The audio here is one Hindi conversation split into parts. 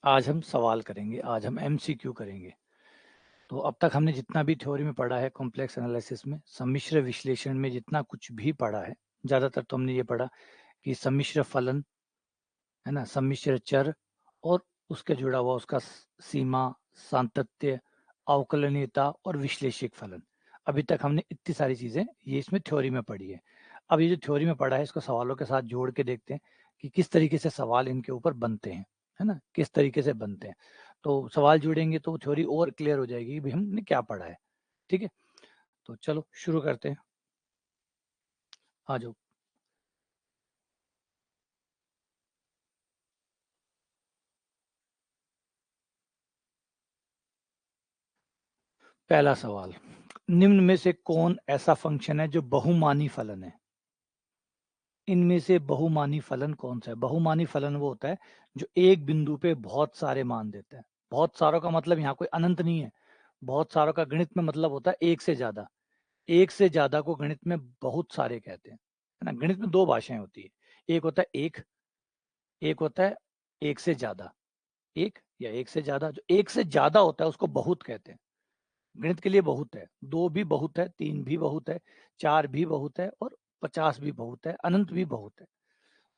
आज हम सवाल करेंगे, आज हम एमसीक्यू करेंगे। तो अब तक हमने जितना भी थ्योरी में पढ़ा है, कॉम्प्लेक्स एनालिसिस में, सम्मिश्र विश्लेषण में जितना कुछ भी पढ़ा है, ज़्यादातर तो हमने ये पढ़ा कि सम्मिश्र फलन, है ना, सम्मिश्र चर और उसके जुड़ा हुआ उसका सीमा, सातत्य, अवकलनीयता और विश्लेषिक फलन। अभी तक हमने इतनी सारी चीज़ें ये इसमें थ्योरी में पढ़ी है। अब ये जो थ्योरी में पढ़ा है, इसको सवालों के साथ जोड़ के देखते हैं कि किस तरीके से सवाल इनके ऊपर बनते हैं, है ना, किस तरीके से बनते हैं। तो सवाल जुड़ेंगे तो थ्योरी और क्लियर हो जाएगी कि भाई हमने क्या पढ़ा है। ठीक है, तो चलो शुरू करते हैं। आ जाओ। पहला सवाल, निम्न में से कौन ऐसा फंक्शन है जो बहुमानी फलन है? इनमें से बहुमानी फलन कौन सा है? बहुमानी फलन वो होता है जो एक बिंदु पे बहुत सारे मान देता है। बहुत सारों का मतलब यहाँ कोई अनंत नहीं है। बहुत सारों का गणित में मतलब होता है एक से ज्यादा। एक से ज्यादा को गणित में बहुत सारे कहते हैं, है ना। गणित में दो भाषाएं होती है, एक होता है एक होता है एक से ज्यादा। एक या एक से ज्यादा, जो एक से ज्यादा होता है उसको बहुत कहते हैं। गणित के लिए बहुत है, दो भी बहुत है, तीन भी बहुत है, चार भी बहुत है और 50 भी बहुत है, अनंत भी बहुत है।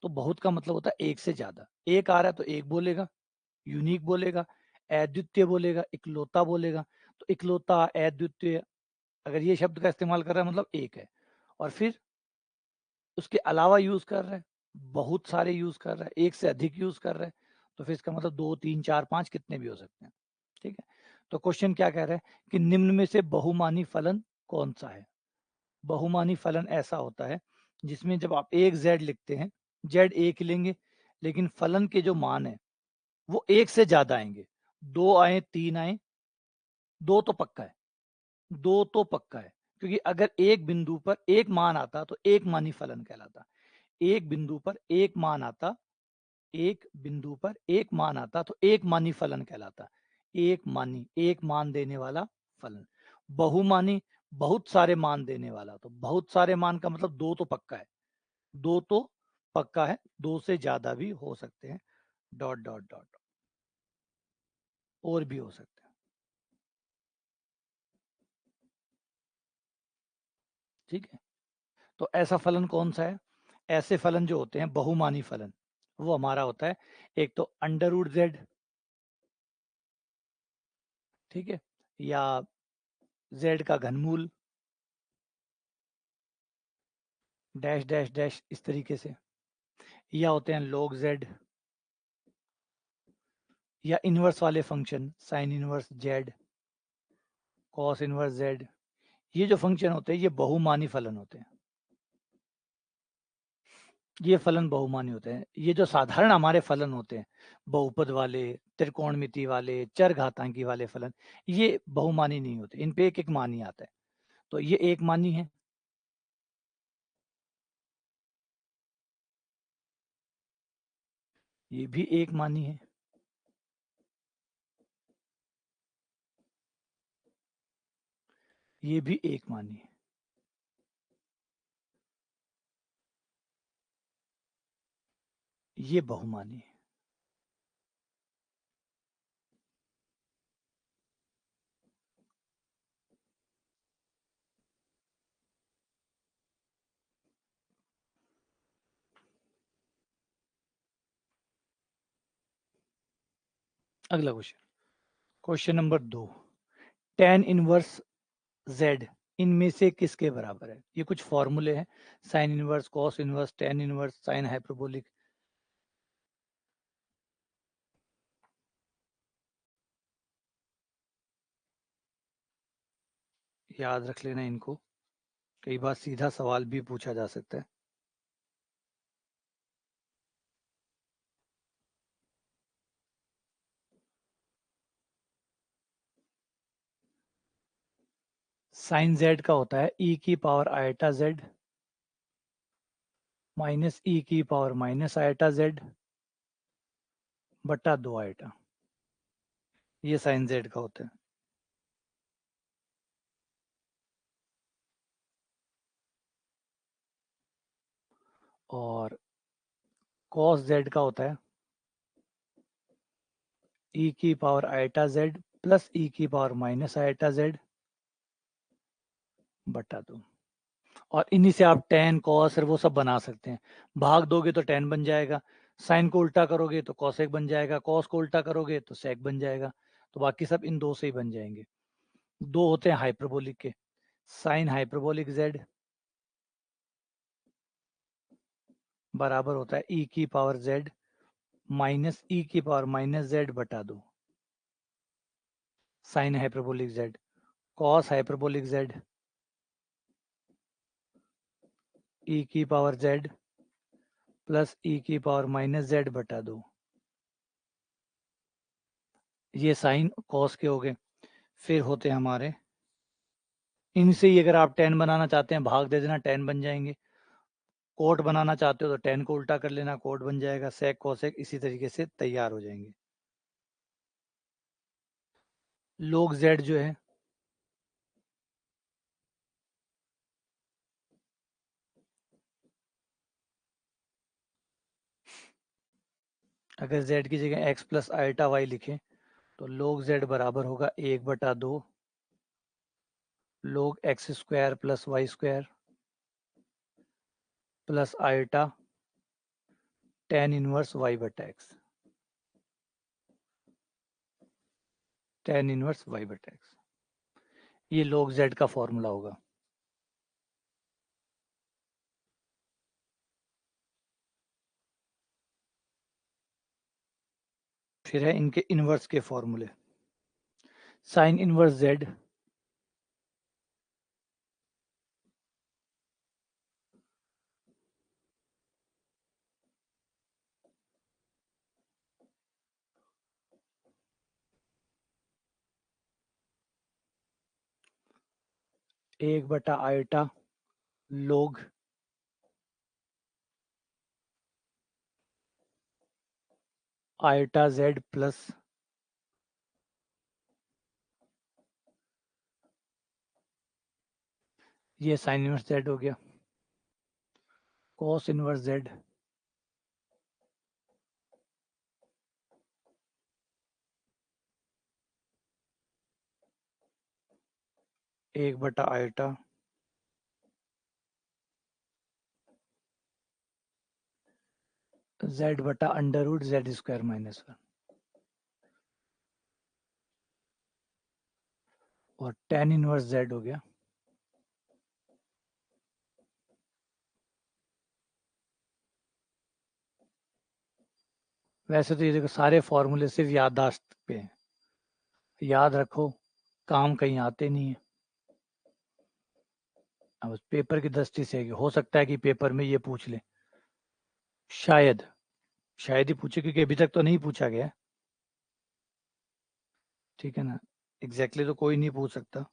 तो बहुत का मतलब होता है एक से ज्यादा। एक आ रहा है तो एक बोलेगा, यूनिक बोलेगा, अद्वितीय बोलेगा, इकलौता बोलेगा। तो इकलौता, अद्वितीय, अगर ये शब्द का इस्तेमाल कर रहा है मतलब एक है। और फिर उसके अलावा यूज कर रहा है, बहुत सारे यूज कर रहा है, एक से अधिक यूज कर रहा है, तो फिर इसका मतलब दो, तीन, चार, पांच कितने भी हो सकते हैं। ठीक है, तो क्वेश्चन क्या कह रहा है कि निम्न में से बहुमानी फलन कौन सा है? बहुमानी फलन ऐसा होता है जिसमें जब आप एक जेड लिखते हैं, जेड एक ही लेंगे, लेकिन फलन के जो मान है वो एक से ज्यादा आएंगे। दो आए, तीन आए, दो तो पक्का है, दो तो पक्का है। क्योंकि अगर एक बिंदु पर एक मान आता तो एक मानी फलन कहलाता। एक बिंदु पर एक मान आता, एक बिंदु पर एक मान आता तो एक मानी फलन कहलाता। एक मानी, एक मान देने वाला फलन। बहुमानी, बहुत सारे मान देने वाला। तो बहुत सारे मान का मतलब दो तो पक्का है, दो तो पक्का है, दो से ज्यादा भी हो सकते हैं, डॉट डॉट डॉट, और भी हो सकते हैं। ठीक है, तो ऐसा फलन कौन सा है? ऐसे फलन जो होते हैं बहुमानी फलन, वो हमारा होता है एक तो अंडर रूट जेड, ठीक है, या जेड का घनमूल, डैश डैश डैश, इस तरीके से, या होते हैं log z, या इनवर्स वाले function sine inverse Z, cos inverse Z. ये जो फंक्शन होते हैं ये बहुमानी फलन होते हैं। ये फलन बहुमानी होते हैं। ये जो साधारण हमारे फलन होते हैं, बहुपद वाले, त्रिकोणमिति वाले, चर घातांकी वाले फलन, ये बहुमानी नहीं होते, इन पे एक एक मान ही आता है। तो ये एक मानी है, ये भी एक मानी है, ये भी एक मानी है, ये बहुमानी है। अगला question, question number 2, tan inverse Z इनमें से किसके बराबर है? ये कुछ फॉर्मूले हैं, sign inverse, cos inverse, tan inverse, sine hyperbolic. याद रख लेना इनको, कई बार सीधा सवाल भी पूछा जा सकता है। साइन जेड का होता है ई की पावर आयटा जेड माइनस ई की पावर माइनस आयटा जेड बटा दो आयटा। ये साइन जेड का होता है। और कॉस जेड का होता है ई की पावर आइटा जेड प्लस ई की पावर माइनस आइटा जेड बटा 2। और इन्हीं से आप टेन कॉस और वो सब बना सकते हैं। भाग दोगे तो टेन बन जाएगा, साइन को उल्टा करोगे तो कॉसेक बन जाएगा, कॉस को उल्टा करोगे तो सेक बन जाएगा। तो बाकी सब इन दो से ही बन जाएंगे। दो होते हैं हाइपरबोलिक के, साइन हाइपरबोलिक जेड बराबर होता है ई की पावर जेड माइनस ई की पावर माइनस जेड बटा 2 sine hyperbolic Z, cos hyperbolic Z E की पावर जेड प्लस ई की पावर माइनस जेड बटा 2। ये साइन कॉस के हो गए। फिर होते हैं हमारे, इनसे ही अगर आप टेन बनाना चाहते हैं भाग दे देना, टेन बन जाएंगे। कोट बनाना चाहते हो तो टेन को उल्टा कर लेना, कोट बन जाएगा। सेक कोसेक इसी तरीके से तैयार हो जाएंगे। लोग जेड जो है, अगर z की जगह x प्लस आइटा वाई लिखें तो लोग z बराबर होगा 1/2 log x square plus y square plus iota tan inverse y बटा एक्स, टेन इनवर्स y बटा एक्स। ये लोग z का फॉर्मूला होगा। फिर है इनके इनवर्स के फॉर्मूले। साइन इनवर्स z एक बटा iota log iota z plus ये साइन इनवर्स z हो गया, कॉस इनवर्स z 1/आइटा z बटा under root z square minus 1 और टेन इनवर्स z हो गया। वैसे तो ये देखो सारे फॉर्मूले सिर्फ याददाश्त पे हैं, याद रखो, काम कहीं आते नहीं है। अब पेपर की दृष्टि से हो सकता है कि पेपर में ये पूछ ले, शायद शायद ही पूछे, क्योंकि अभी तक तो नहीं पूछा गया। ठीक है ना, एग्जैक्टली तो कोई नहीं पूछ सकता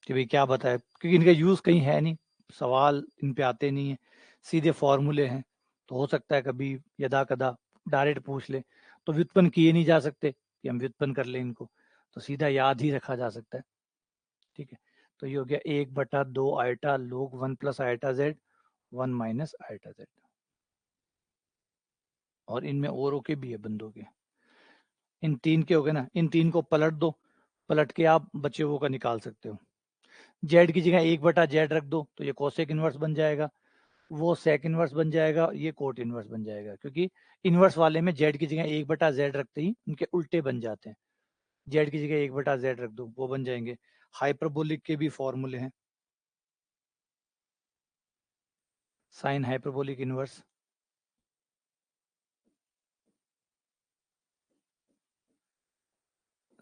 कि भाई क्या बताए, क्योंकि इनका यूज कहीं है नहीं, सवाल इन पे आते नहीं है, सीधे फॉर्मूले हैं। तो हो सकता है कभी यदा कदा डायरेक्ट पूछ ले, तो व्युत्पन्न किए नहीं जा सकते कि हम व्युत्पन्न कर लें इनको, तो सीधा याद ही रखा जा सकता है। ठीक है, तो ये हो गया 1/2 iota log 1 plus iota z 1 minus iota z. और इनमें औरों के भी है बंदों के, इन तीन के हो गए ना, इन तीन को पलट दो, पलट के आप बचे हुए का निकाल सकते हो। जेड की जगह 1/जेड रख दो तो ये कोसेक इनवर्स बन जाएगा, वो सेक इनवर्स बन जाएगा, ये कोट इनवर्स बन जाएगा, क्योंकि इनवर्स वाले में जेड की जगह 1/जेड रखते ही उनके उल्टे बन जाते हैं। जेड की जगह 1/जेड रख दो, वो बन जाएंगे। हाइपरबोलिक के भी फॉर्मूले हैं, साइन हाइपरबोलिक इनवर्स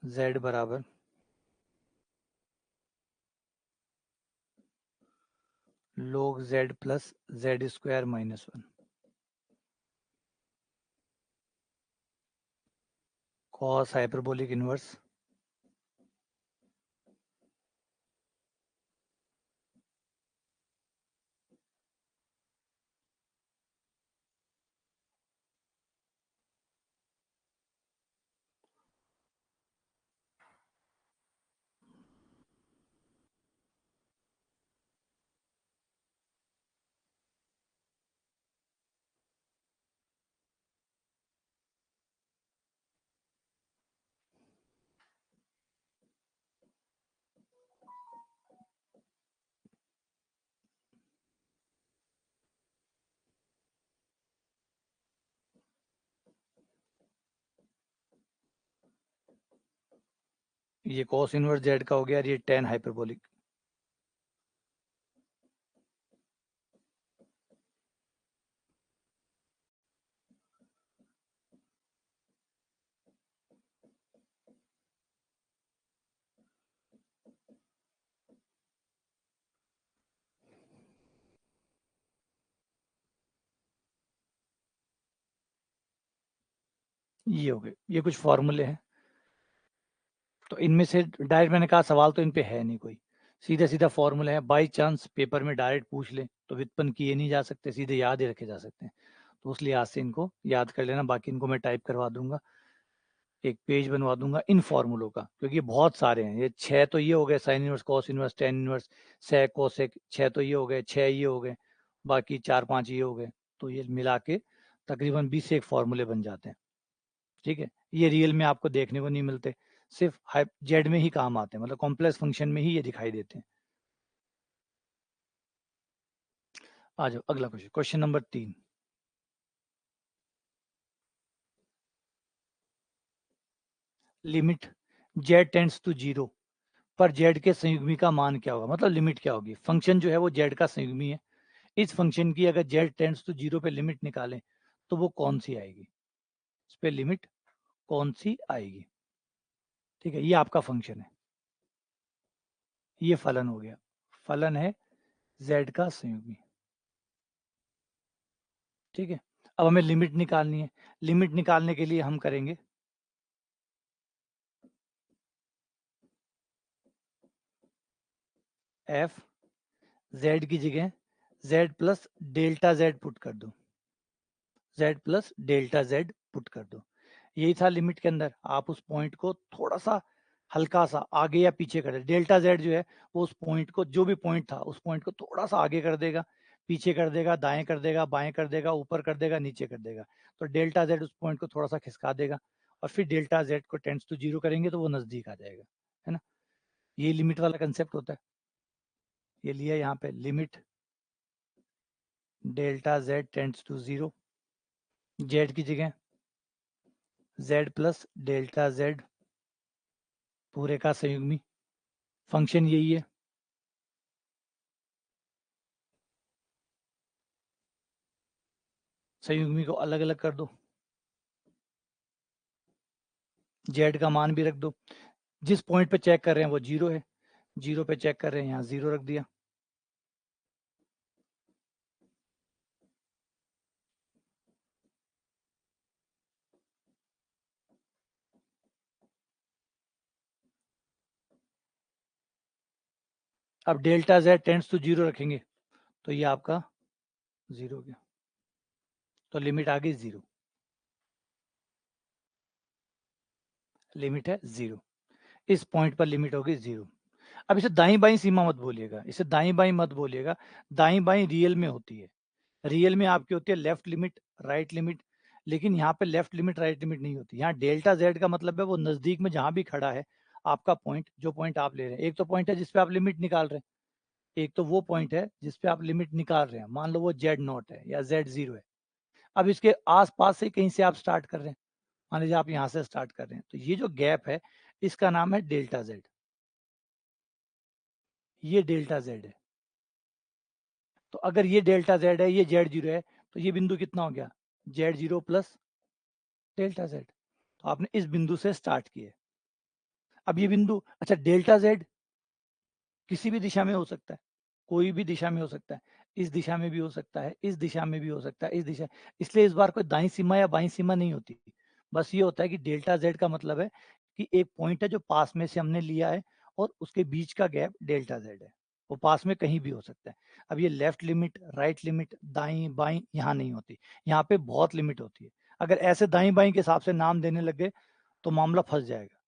जेड बराबर लोग Z plus Z square minus 1 cos hyperbolic inverse ये cos इनवर्स z का हो गया और ये tan हाइपरबोलिक। ये हो गए, ये कुछ फॉर्मूले हैं। तो इनमें से डायरेक्ट मैंने कहा सवाल तो इन पे है नहीं कोई, सीधा सीधा फॉर्मूला है। बाई चांस पेपर में डायरेक्ट पूछ ले तो व्युत्पन्न किए नहीं जा सकते, सीधे याद ही रखे जा सकते हैं। तो उस लिहाज से इनको याद कर लेना, बाकी इनको मैं टाइप करवा दूंगा, एक पेज बनवा दूंगा इन फॉर्मूलों का, क्योंकि बहुत सारे हैं। ये 6 तो ये हो गए, sine inverse, cos inverse, tan inverse, sec, cosec, 6 तो ये हो गए, 6 ये हो गए, बाकी 4-5 ये हो गए। तो ये मिला के तकरीबन 20 एक फॉर्मूले बन जाते हैं। ठीक है, ये रियल में आपको देखने को नहीं मिलते, सिर्फ जेड में ही काम आते हैं, मतलब कॉम्प्लेक्स फंक्शन में ही ये दिखाई देते हैं। आ जाओ अगला question, question number 3। Limit z tends to 0 पर जेड के संयुग्मी का मान क्या होगा, मतलब लिमिट क्या होगी। फंक्शन जो है वो जेड का संयुग्मी है, इस फंक्शन की अगर जेड टेंड्स टू 0 पे लिमिट निकालें तो वो कौन सी आएगी, इस पे लिमिट कौन सी आएगी। ठीक है, ये आपका फंक्शन है, ये फलन हो गया, फलन है जेड का संयुग्मी। ठीक है, अब हमें लिमिट निकालनी है। लिमिट निकालने के लिए हम करेंगे एफ जेड की जगह Z plus delta Z put कर दो, Z plus delta Z put कर दो। यही था लिमिट के अंदर, आप उस पॉइंट को थोड़ा सा हल्का सा आगे या पीछे कर दे। डेल्टा जेड जो है वो उस पॉइंट को, जो भी पॉइंट था उस पॉइंट को थोड़ा सा आगे कर देगा, पीछे कर देगा, दाएं कर देगा, बाएं कर देगा, ऊपर कर देगा, नीचे कर देगा। तो डेल्टा जेड उस पॉइंट को थोड़ा सा खिसका देगा, और फिर डेल्टा जेड को टेंड्स टू 0 करेंगे तो वो नजदीक आ जाएगा, है ना। ये लिमिट वाला कंसेप्ट होता है। ये लिया यहाँ पे, limit delta z tends to 0, z की जगह जेड प्लस डेल्टा जेड पूरे का संयुग्मी, फंक्शन यही है। संयुग्मी को अलग अलग कर दो, जेड का मान भी रख दो, जिस पॉइंट पे चेक कर रहे हैं वो 0 है, 0 पे चेक कर रहे हैं, यहाँ 0 रख दिया। अब डेल्टा जेड टेंड्स टू 0 रखेंगे तो ये आपका 0 हो गया, तो लिमिट आ गई 0, लिमिट है 0, इस पॉइंट पर लिमिट होगी 0। अब इसे दाई बाई सीमा मत बोलिएगा, इसे दाई बाई मत बोलिएगा, दाई बाई रियल में होती है। रियल में आपकी होती है लेफ्ट लिमिट राइट लिमिट, लेकिन यहाँ पे लेफ्ट लिमिट राइट लिमिट नहीं होती। यहाँ डेल्टा जेड का मतलब है वो नजदीक में जहां भी खड़ा है आपका पॉइंट, जो पॉइंट आप ले रहे हैं। एक तो पॉइंट है जिसपे आप लिमिट निकाल रहे हैं, एक तो वो पॉइंट है जिसपे आप लिमिट निकाल रहे हैं, मान लो वो जेड नॉट है या जेड 0 है। अब इसके आसपास से कहीं से आप स्टार्ट कर रहे हैं, मान लीजिए आप यहाँ से स्टार्ट कर रहे हैं, तो ये जो गैप है इसका नाम है डेल्टा जेड, ये डेल्टा जेड है। तो अगर ये डेल्टा जेड है, ये जेड 0 है, तो ये बिंदु कितना हो गया, जेड 0 प्लस डेल्टा जेड। तो आपने इस बिंदु से स्टार्ट किए। अब ये बिंदु, अच्छा डेल्टा जेड किसी भी दिशा में हो सकता है, कोई भी दिशा में हो सकता है, इस दिशा में भी हो सकता है, इस दिशा में भी हो सकता है, इस दिशा, इसलिए इस बार कोई दाईं सीमा या बाईं सीमा नहीं होती। बस ये होता है कि डेल्टा जेड का मतलब है कि एक पॉइंट है जो पास में से हमने लिया है और उसके बीच का गैप डेल्टा जेड है, वो पास में कहीं भी हो सकता है। अब ये लेफ्ट लिमिट राइट लिमिट दाईं बाईं यहाँ नहीं होती, यहाँ पे बहुत लिमिट होती है। अगर ऐसे दाईं बाईं के हिसाब से नाम देने लगे तो मामला फंस जाएगा,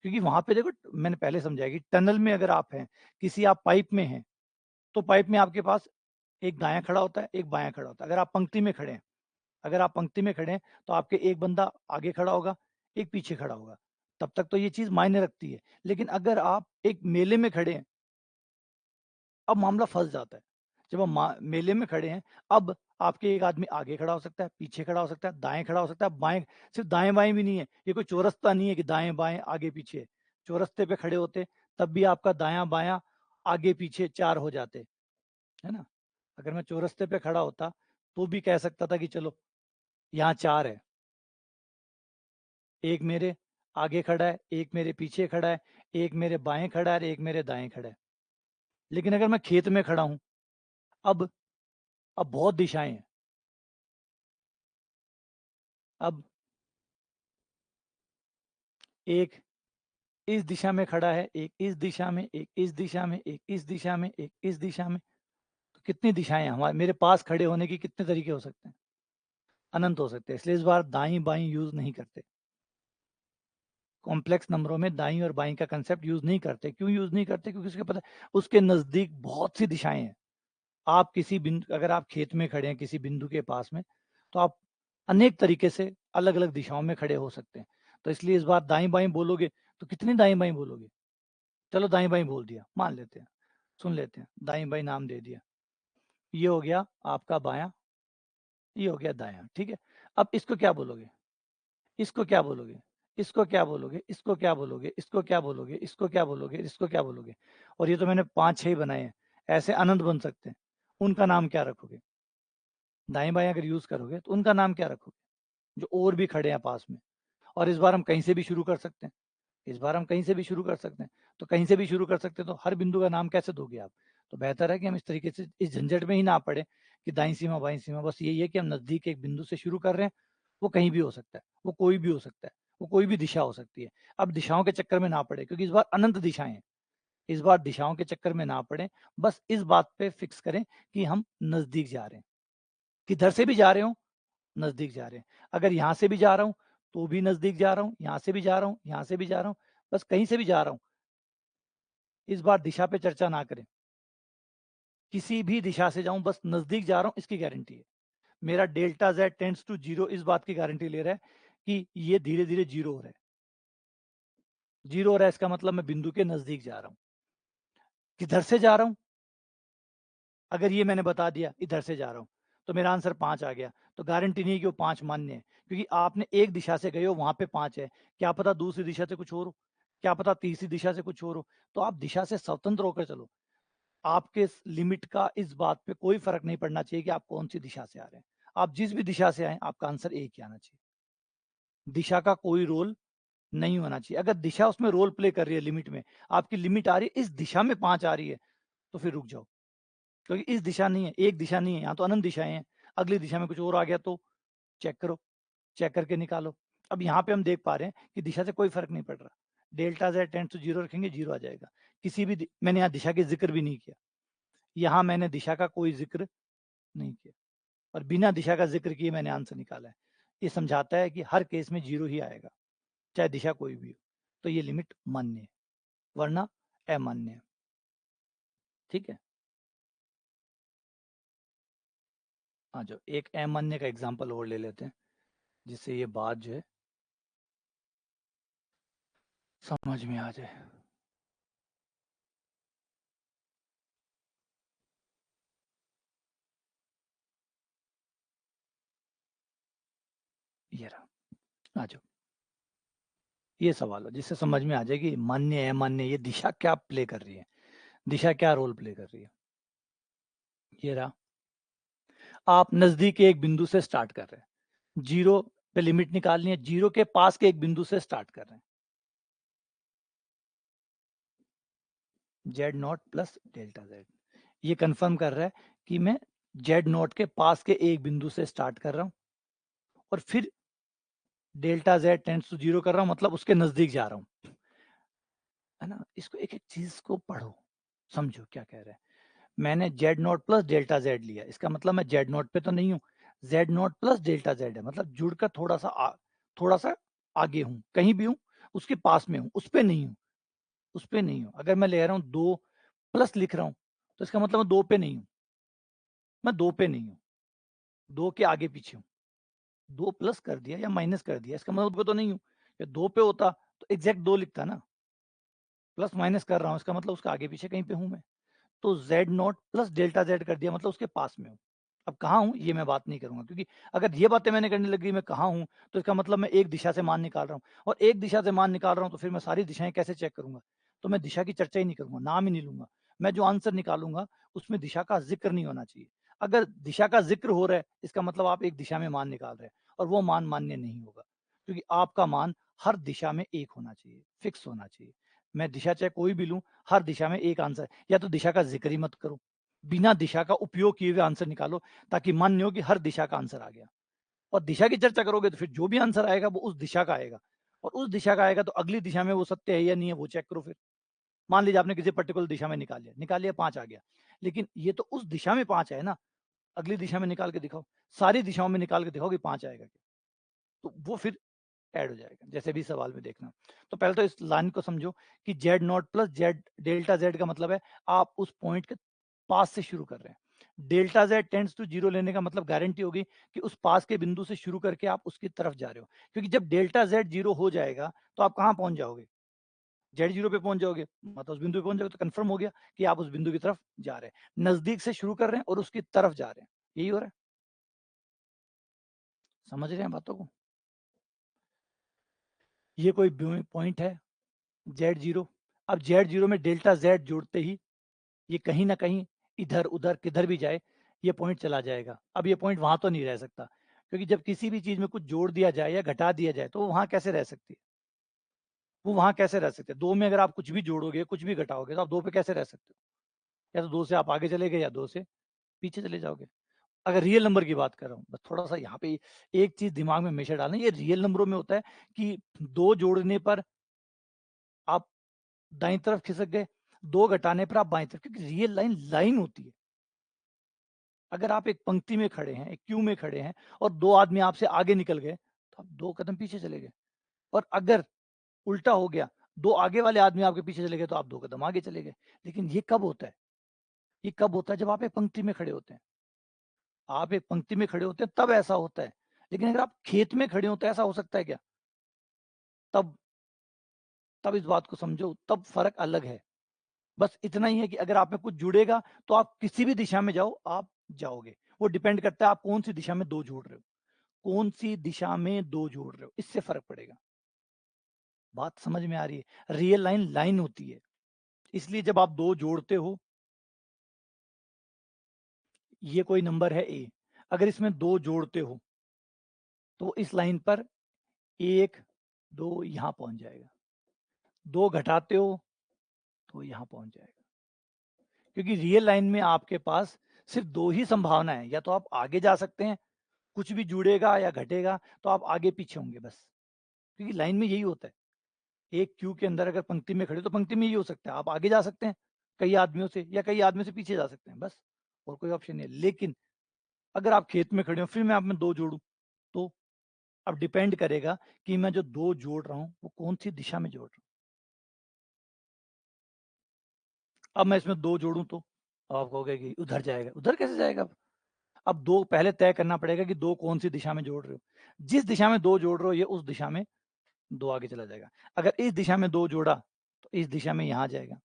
क्योंकि वहां पे देखो मैंने पहले समझाया कि टनल में अगर आप हैं, किसी आप पाइप में हैं, तो पाइप में आपके पास एक दायां खड़ा होता है, एक बायां खड़ा होता है। अगर आप पंक्ति में खड़े हैं, अगर आप पंक्ति में खड़े हैं तो आपके एक बंदा आगे खड़ा होगा, एक पीछे खड़ा होगा, तब तक तो ये चीज मायने रखती है। लेकिन अगर आप एक मेले में खड़े हैं, अब मामला फंस जाता है। जब हम मेले में खड़े हैं, अब आपके एक आदमी आगे खड़ा हो सकता है, पीछे खड़ा हो सकता है, दाएं खड़ा हो सकता है, बाएं, सिर्फ दाएं बाएं भी नहीं है, ये कोई चौरस्ता नहीं है कि दाएं बाएं आगे पीछे। चौरस्ते पे खड़े होते तब भी आपका दायां बायां आगे पीछे 4 हो जाते, है ना। अगर मैं चौरस्ते पे खड़ा होता तो भी कह सकता था कि चलो यहाँ 4 है, एक मेरे आगे खड़ा है, एक मेरे पीछे खड़ा है, एक मेरे बाएं खड़ा है और एक मेरे दाएं खड़ा है। लेकिन अगर मैं खेत में खड़ा हूं, अब अब बहुत दिशाएं हैं। अब एक इस दिशा में खड़ा है, एक इस दिशा में, एक इस दिशा में, एक इस दिशा में, एक इस दिशा में। तो कितनी दिशाएं हैं हमारे, मेरे पास खड़े होने की कितने तरीके हो सकते हैं? अनंत हो सकते हैं। इसलिए इस बार दाई बाई यूज नहीं करते। कॉम्प्लेक्स नंबरों में दाई और बाई का कंसेप्ट यूज नहीं करते। क्यों यूज नहीं करते? क्योंकि उसके पता उसके नजदीक बहुत सी दिशाएं हैं। आप किसी बिंदु, अगर आप खेत में खड़े हैं किसी बिंदु के पास में, तो आप अनेक तरीके से अलग अलग दिशाओं में खड़े हो सकते हैं। तो इसलिए इस बार दाई बाई बोलोगे तो कितनी दाई बाई बोलोगे? चलो दाई बाई बोल दिया, मान लेते हैं, सुन लेते हैं, दाई बाई नाम दे दिया। ये हो गया आपका बायां, ये हो गया दायां, ठीक है। अब इसको क्या बोलोगे? इसको क्या बोलोगे? इसको क्या बोलोगे? इसको क्या बोलोगे? इसको क्या बोलोगे? इसको क्या बोलोगे? इसको क्या बोलोगे? और ये तो मैंने 5-6 ही बनाए हैं, ऐसे अनंत बन सकते हैं। उनका नाम क्या रखोगे? दाएं बाएं अगर यूज करोगे तो उनका नाम क्या रखोगे, जो और भी खड़े हैं पास में? और इस बार हम कहीं से भी शुरू कर सकते हैं, इस बार हम कहीं से भी शुरू कर सकते हैं। तो कहीं से भी शुरू कर सकते हैं तो हर बिंदु का नाम कैसे दोगे आप? तो बेहतर है कि हम इस तरीके से इस झंझट में ही ना पड़े कि दाईं सीमा बाईं सीमा। बस यही है कि हम नजदीक एक बिंदु से शुरू कर रहे हैं, वो कहीं भी हो सकता है, वो कोई भी हो सकता है, वो कोई भी दिशा हो सकती है। अब दिशाओं के चक्कर में ना पड़े, क्योंकि इस बार अनंत दिशाएं हैं। इस बार दिशाओं के चक्कर में ना पड़े, बस इस बात पे फिक्स करें कि हम नजदीक जा रहे हैं। किधर से भी जा रहे हो, नजदीक जा रहे हैं। अगर यहाँ से भी जा रहा हूँ तो भी नजदीक जा रहा हूँ, यहाँ से भी जा रहा हूँ, यहाँ से भी जा रहा हूँ, बस कहीं से भी जा रहा हूँ। इस बार दिशा पे चर्चा ना करें, किसी भी दिशा से जाऊं बस नजदीक जा रहा हूं, इसकी गारंटी है। मेरा delta z tends to zero, इस बात की गारंटी ले रहा है कि ये धीरे धीरे जीरो हो रहा है। जीरो हो रहा है इसका मतलब मैं बिंदु के नजदीक जा रहा हूं। किधर से जा रहा हूं? अगर ये मैंने बता दिया इधर से जा रहा हूं, तो मेरा आंसर 5 आ गया। तो गारंटी नहीं कि वो 5 मान्य है, क्योंकि आपने एक दिशा से गए हो, वहां पे 5 है। क्या पता दूसरी दिशा से कुछ और हो, क्या पता तीसरी दिशा से कुछ और हो। तो आप दिशा से स्वतंत्र होकर चलो। आपके लिमिट का इस बात पे कोई फर्क नहीं पड़ना चाहिए कि आप कौन सी दिशा से आ रहे हैं। आप जिस भी दिशा से आए, आपका आंसर एक ही आना चाहिए। दिशा का कोई रोल नहीं होना चाहिए। अगर दिशा उसमें रोल प्ले कर रही है लिमिट में, आपकी लिमिट आ रही है इस दिशा में 5 आ रही है, तो फिर रुक जाओ। क्योंकि इस दिशा नहीं है, एक दिशा नहीं है, यहाँ तो अनंत दिशाएं हैं। अगली दिशा में कुछ और आ गया तो चेक करो, चेक करके निकालो। अब यहाँ पे हम देख पा रहे हैं कि दिशा से कोई फर्क नहीं पड़ रहा। Delta z tends to zero रखेंगे, जीरो आ जाएगा। किसी भी मैंने यहाँ दिशा की जिक्र भी नहीं किया, यहाँ मैंने दिशा का कोई जिक्र नहीं किया, और बिना दिशा का जिक्र किए मैंने आंसर निकाला है। ये समझाता है कि हर केस में जीरो ही आएगा, चाहे दिशा कोई भी हो। तो ये लिमिट मान्य है, वरना अमान्य है। ठीक है। हाँ, जो एक अमान्य का एग्जांपल और ले लेते हैं, जिससे ये बात जो है समझ में आ जाए। ये रहा, आ जाओ। ये सवाल है जिससे समझ में आ जाए कि मान्य अमान्य ये दिशा क्या प्ले कर रही है, दिशा क्या रोल प्ले कर रही है। ये रहा, आप नजदीक एक बिंदु से स्टार्ट कर रहे हैं, जीरो पे लिमिट निकालनी है, जीरो के पास के एक बिंदु से स्टार्ट कर रहे हैं। Z naught plus delta Z, ये कंफर्म कर रहा है कि मैं जेड नॉट के पास के एक बिंदु से स्टार्ट कर रहा हूं, और फिर delta z tends to zero कर रहा हूं, मतलब उसके नजदीक जा रहा हूं, है ना। इसको एक एक चीज को पढ़ो, समझो क्या कह रहे हैं। मैंने Z naught plus delta Z लिया, इसका मतलब मैं जेड नॉट पे तो नहीं हूँ, Z naught plus delta Z है, मतलब जुड़कर थोड़ा सा आगे हूँ, कहीं भी हूँ, उसके पास में हूँ, उस पे नहीं हूँ, उस पे नहीं हूँ। अगर मैं ले रहा हूँ दो प्लस लिख रहा हूँ, तो इसका मतलब मैं दो पे नहीं हूँ, मैं दो पे नहीं हूँ, दो के आगे पीछे हूँ। दो प्लस कर दिया या माइनस कर दिया, इसका मतलब दो पे तो नहीं हूँ। या दो पे होता तो एग्जैक्ट दो लिखता ना, प्लस माइनस कर रहा हूँ, इसका मतलब उसका आगे पीछे कहीं पे हूँ मैं। तो Z naught plus delta Z कर दिया, मतलब उसके पास में हूँ। अब कहाँ हूँ ये मैं बात नहीं करूंगा, क्योंकि अगर ये बातें मैंने करने लगी मैं कहाँ हूँ, तो इसका मतलब मैं एक दिशा से मान निकाल रहा हूँ, और एक दिशा से मान निकाल रहा हूँ तो फिर मैं सारी दिशाएं कैसे चेक करूंगा? तो मैं दिशा की चर्चा ही नहीं करूंगा, नाम ही नहीं लूंगा। मैं जो आंसर निकालूंगा उसमें दिशा का जिक्र नहीं होना चाहिए। अगर दिशा का जिक्र हो रहा है इसका मतलब आप एक दिशा में मान निकाल रहे हैं, और वो मान मान्य नहीं होगा, क्योंकि आपका मान हर दिशा में एक होना चाहिए, फिक्स होना चाहिए। मैं दिशा चाहे कोई भी लूं, हर दिशा में एक आंसर, या तो दिशा का जिक्र ही मत करो, बिना दिशा का उपयोग किए हुए आंसर निकालो, ताकि मान्य हो कि हर दिशा का आंसर आ गया। और दिशा की चर्चा करोगे तो फिर जो भी आंसर आएगा वो उस दिशा का आएगा, और उस दिशा का आएगा तो अगली दिशा में वो सत्य है या नहीं है वो चेक करो। फिर मान लीजिए आपने किसी पर्टिकुलर दिशा में निकाल लिया 5 आ गया, लेकिन ये तो उस दिशा में 5 है ना, अगली दिशा में निकाल के दिखाओ, सारी दिशाओं में निकाल के दिखाओ कि 5 आएगा क्या, तो वो फिर ऐड हो जाएगा, जैसे भी सवाल में देखना। तो पहले तो इस लाइन को समझो कि Z naught plus Z delta Z का मतलब है आप उस पॉइंट के पास से शुरू कर रहे हैं। Delta z tends to zero लेने का मतलब गारंटी होगी कि उस पास के बिंदु से शुरू करके आप उसकी तरफ जा रहे हो, क्योंकि जब डेल्टा जेड जीरो हो जाएगा तो आप कहाँ पहुंच जाओगे? जेड जीरो पे पहुंच जाओगे, मतलब उस बिंदु पे पहुंच जाओगे, तो कंफर्म हो गया कि आप उस बिंदु की तरफ जा रहे हैं, नजदीक से शुरू कर रहे हैं और उसकी तरफ जा रहे हैं। यही हो रहा है, समझ रहे हैं बातों को? ये कोई पॉइंट है जेड जीरो, अब जेड जीरो में डेल्टा जेड जोड़ते ही ये कहीं ना कहीं इधर उधर किधर भी जाए ये पॉइंट चला जाएगा। अब ये पॉइंट वहां तो नहीं रह सकता, क्योंकि जब किसी भी चीज में कुछ जोड़ दिया जाए या घटा दिया जाए तो वो वहां कैसे रह सकती है? वो वहां कैसे रह सकते हैं? दो में अगर आप कुछ भी जोड़ोगे कुछ भी घटाओगे तो आप दो पे कैसे रह सकते हो? या तो दो से आप आगे चले गए या दो से पीछे चले जाओगे। अगर रियल नंबर की बात कर रहा हूँ, बस थोड़ा सा यहाँ पे एक चीज दिमाग में हमेशा डालना, ये रियल नंबरों में होता है कि दो जोड़ने पर आप दाईं तरफ खिसक गए, दो घटाने पर आप बाईं तरफ, क्योंकि रियल लाइन लाइन होती है। अगर आप एक पंक्ति में खड़े हैं, एक क्यू में खड़े हैं, और दो आदमी आपसे आगे निकल गए तो आप दो कदम पीछे चले गए, और अगर उल्टा हो गया, दो आगे वाले आदमी आपके पीछे चले गए तो आप दो कदम आगे चले गए। लेकिन ये कब होता है? ये कब होता है? जब आप एक पंक्ति में खड़े होते हैं। आप एक पंक्ति में खड़े होते हैं तब ऐसा होता है, लेकिन अगर आप खेत में खड़े होते हैं ऐसा हो सकता है क्या? तब तब इस बात को समझो, तब फर्क अलग है। बस इतना ही है कि अगर आप में कुछ जुड़ेगा तो आप किसी भी दिशा में जाओ आप जाओगे। वो डिपेंड करता है आप कौन सी दिशा में दो जोड़ रहे हो, कौन सी दिशा में दो जोड़ रहे हो, इससे फर्क पड़ेगा। बात समझ में आ रही है? रियल लाइन लाइन होती है, इसलिए जब आप दो जोड़ते हो, ये कोई नंबर है ए, अगर इसमें दो जोड़ते हो तो इस लाइन पर एक दो यहां पहुंच जाएगा, दो घटाते हो तो यहां पहुंच जाएगा, क्योंकि रियल लाइन में आपके पास सिर्फ दो ही संभावना है, या तो आप आगे जा सकते हैं, कुछ भी जुड़ेगा या घटेगा तो आप आगे पीछे होंगे बस, क्योंकि लाइन में यही होता है। एक क्यू के अंदर अगर पंक्ति में खड़े तो पंक्ति में यही हो सकता है, आप आगे जा सकते हैं कई आदमियों से, या कई आदमियों से पीछे जा सकते हैं, बस और कोई ऑप्शन नहीं है। लेकिन अगर आप खेत में खड़े हो फिर मैं आप में दो जोड़ू, तो अब डिपेंड करेगा कि मैं जो दो जोड़ रहा हूं वो कौन सी दिशा में जोड़ रहा हूं। अब मैं इसमें दो जोड़ू तो आप कहोगे कि उधर जाएगा, उधर कैसे जाएगा? अब दो पहले तय करना पड़ेगा कि दो कौन सी दिशा में जोड़ रहे हो। जिस दिशा में दो जोड़ रहे हो ये उस दिशा में दो आगे चला जाएगा। अगर इस दिशा में दो जोड़ा तो इस दिशा में यहां जाएगा,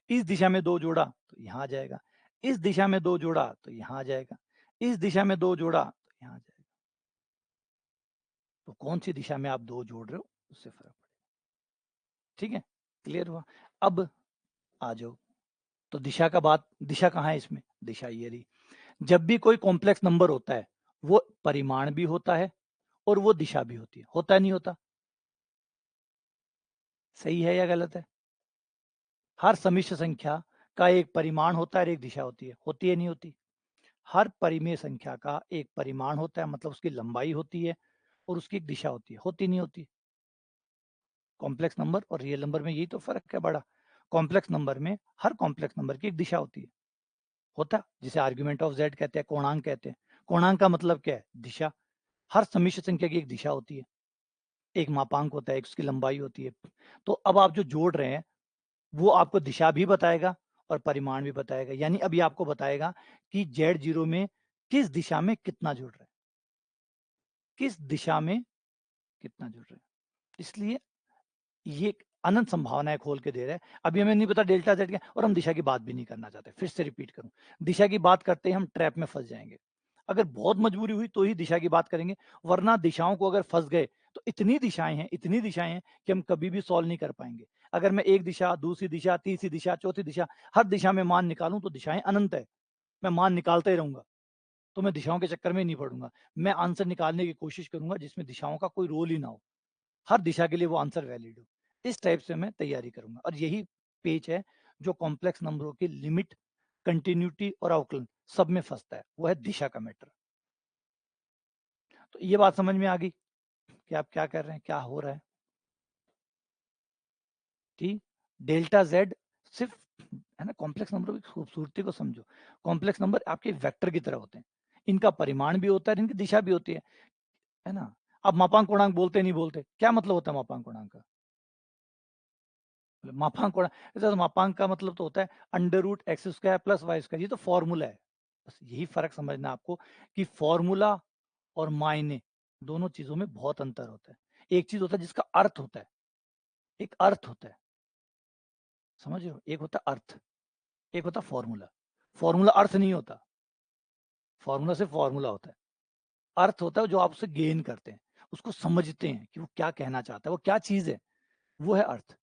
इस दिशा में दो जोड़ा तो यहां जाएगा, इस दिशा में दो जोड़ा तो यहां जाएगा, इस दिशा में दो जोड़ा तो यहां जाएगा। तो कौन सी दिशा में आप दो जोड़ रहे हो उससे फर्क पड़ेगा। ठीक है, क्लियर हुआ? अब आ जाओ, तो दिशा का बात, दिशा कहाँ है इसमें? दिशा ये रही। जब भी कोई कॉम्प्लेक्स नंबर होता है वो परिमाण भी होता है और वो दिशा भी होती है, होता नहीं होता? सही है या गलत है? हर समिश्र संख्या का एक परिमाण होता है और एक दिशा होती है नहीं होती? हर परिमेय संख्या का एक परिमाण होता है, मतलब उसकी लंबाई होती है, और उसकी एक दिशा होती नहीं होती? कॉम्प्लेक्स नंबर और रियल नंबर में यही तो फर्क है बड़ा। कॉम्प्लेक्स नंबर में हर कॉम्प्लेक्स नंबर की एक दिशा होती है, होता है, जिसे आर्ग्यूमेंट ऑफ जेड कहते हैं, कोणांक कहते हैं। कोणांक का मतलब क्या है? दिशा। हर समिश्र संख्या की एक दिशा होती है, एक मापांक होता है, एक उसकी लंबाई होती है। तो अब आप जो जोड़ रहे हैं वो आपको दिशा भी बताएगा और परिमाण भी बताएगा, यानी अभी आपको बताएगा कि जेड जीरो में किस दिशा में कितना जुड़ रहा है, किस दिशा में कितना जुड़ रहा है। इसलिए ये एक अनंत संभावनाएं खोल के दे रहा है। अभी हमें नहीं पता डेल्टा जेड क्या, और हम दिशा की बात भी नहीं करना चाहते। फिर से रिपीट करूं, दिशा की बात करते ही हम ट्रैप में फंस जाएंगे। अगर बहुत मजबूरी हुई तो ही दिशा की बात करेंगे, वरना दिशाओं को अगर फंस गए तो इतनी दिशाएं हैं कि हम कभी भी सॉल्व नहीं कर पाएंगे। अगर मैं एक दिशा, दूसरी दिशा, तीसरी दिशा, चौथी दिशा, हर दिशा में मान निकालूं तो दिशाएं अनंत है। मैं मान निकालता ही रहूंगा, तो मैं दिशाओं के चक्कर में नहीं पड़ूंगा। मैं आंसर निकालने की कोशिश करूंगा जिसमें दिशाओं का कोई रोल ही ना हो, हर दिशा के लिए वो आंसर वैलिड हो। इस टाइप से मैं तैयारी करूंगा, और यही पेज है जो कॉम्प्लेक्स नंबरों की लिमिट, कंटिन्यूटी और अवकलन सब में फंसता है, वो है दिशा का मैटर। तो ये बात समझ में आ गई कि आप क्या कर रहे हैं, क्या हो रहा है। कि डेल्टा जेड सिर्फ, है ना, कॉम्प्लेक्स नंबरों की खूबसूरती को समझो। कॉम्प्लेक्स नंबर आपके वेक्टर की तरह होते हैं, इनका परिमाण भी होता है, इनकी दिशा भी होती है ना। अब मापांक पूर्णांक बोलते नहीं बोलते, क्या मतलब होता है मापांक पूर्णांक का? मापांक पूर्णांक, तो मापांक का मतलब तो होता है under root x square plus y square, ये तो फॉर्मूला है। बस यही फर्क समझना आपको कि फॉर्मूला और मायने दोनों चीजों में बहुत अंतर होता है। एक चीज होता है जिसका अर्थ होता है, एक अर्थ होता है, समझ रहे हो, एक होता है अर्थ, एक होता है फॉर्मूला। फॉर्मूला अर्थ नहीं होता, फॉर्मूला सिर्फ फॉर्मूला होता है। अर्थ होता है जो आप उससे गेन करते हैं, उसको समझते हैं कि वो क्या कहना चाहता है, वो क्या चीज है, वो है अर्थ।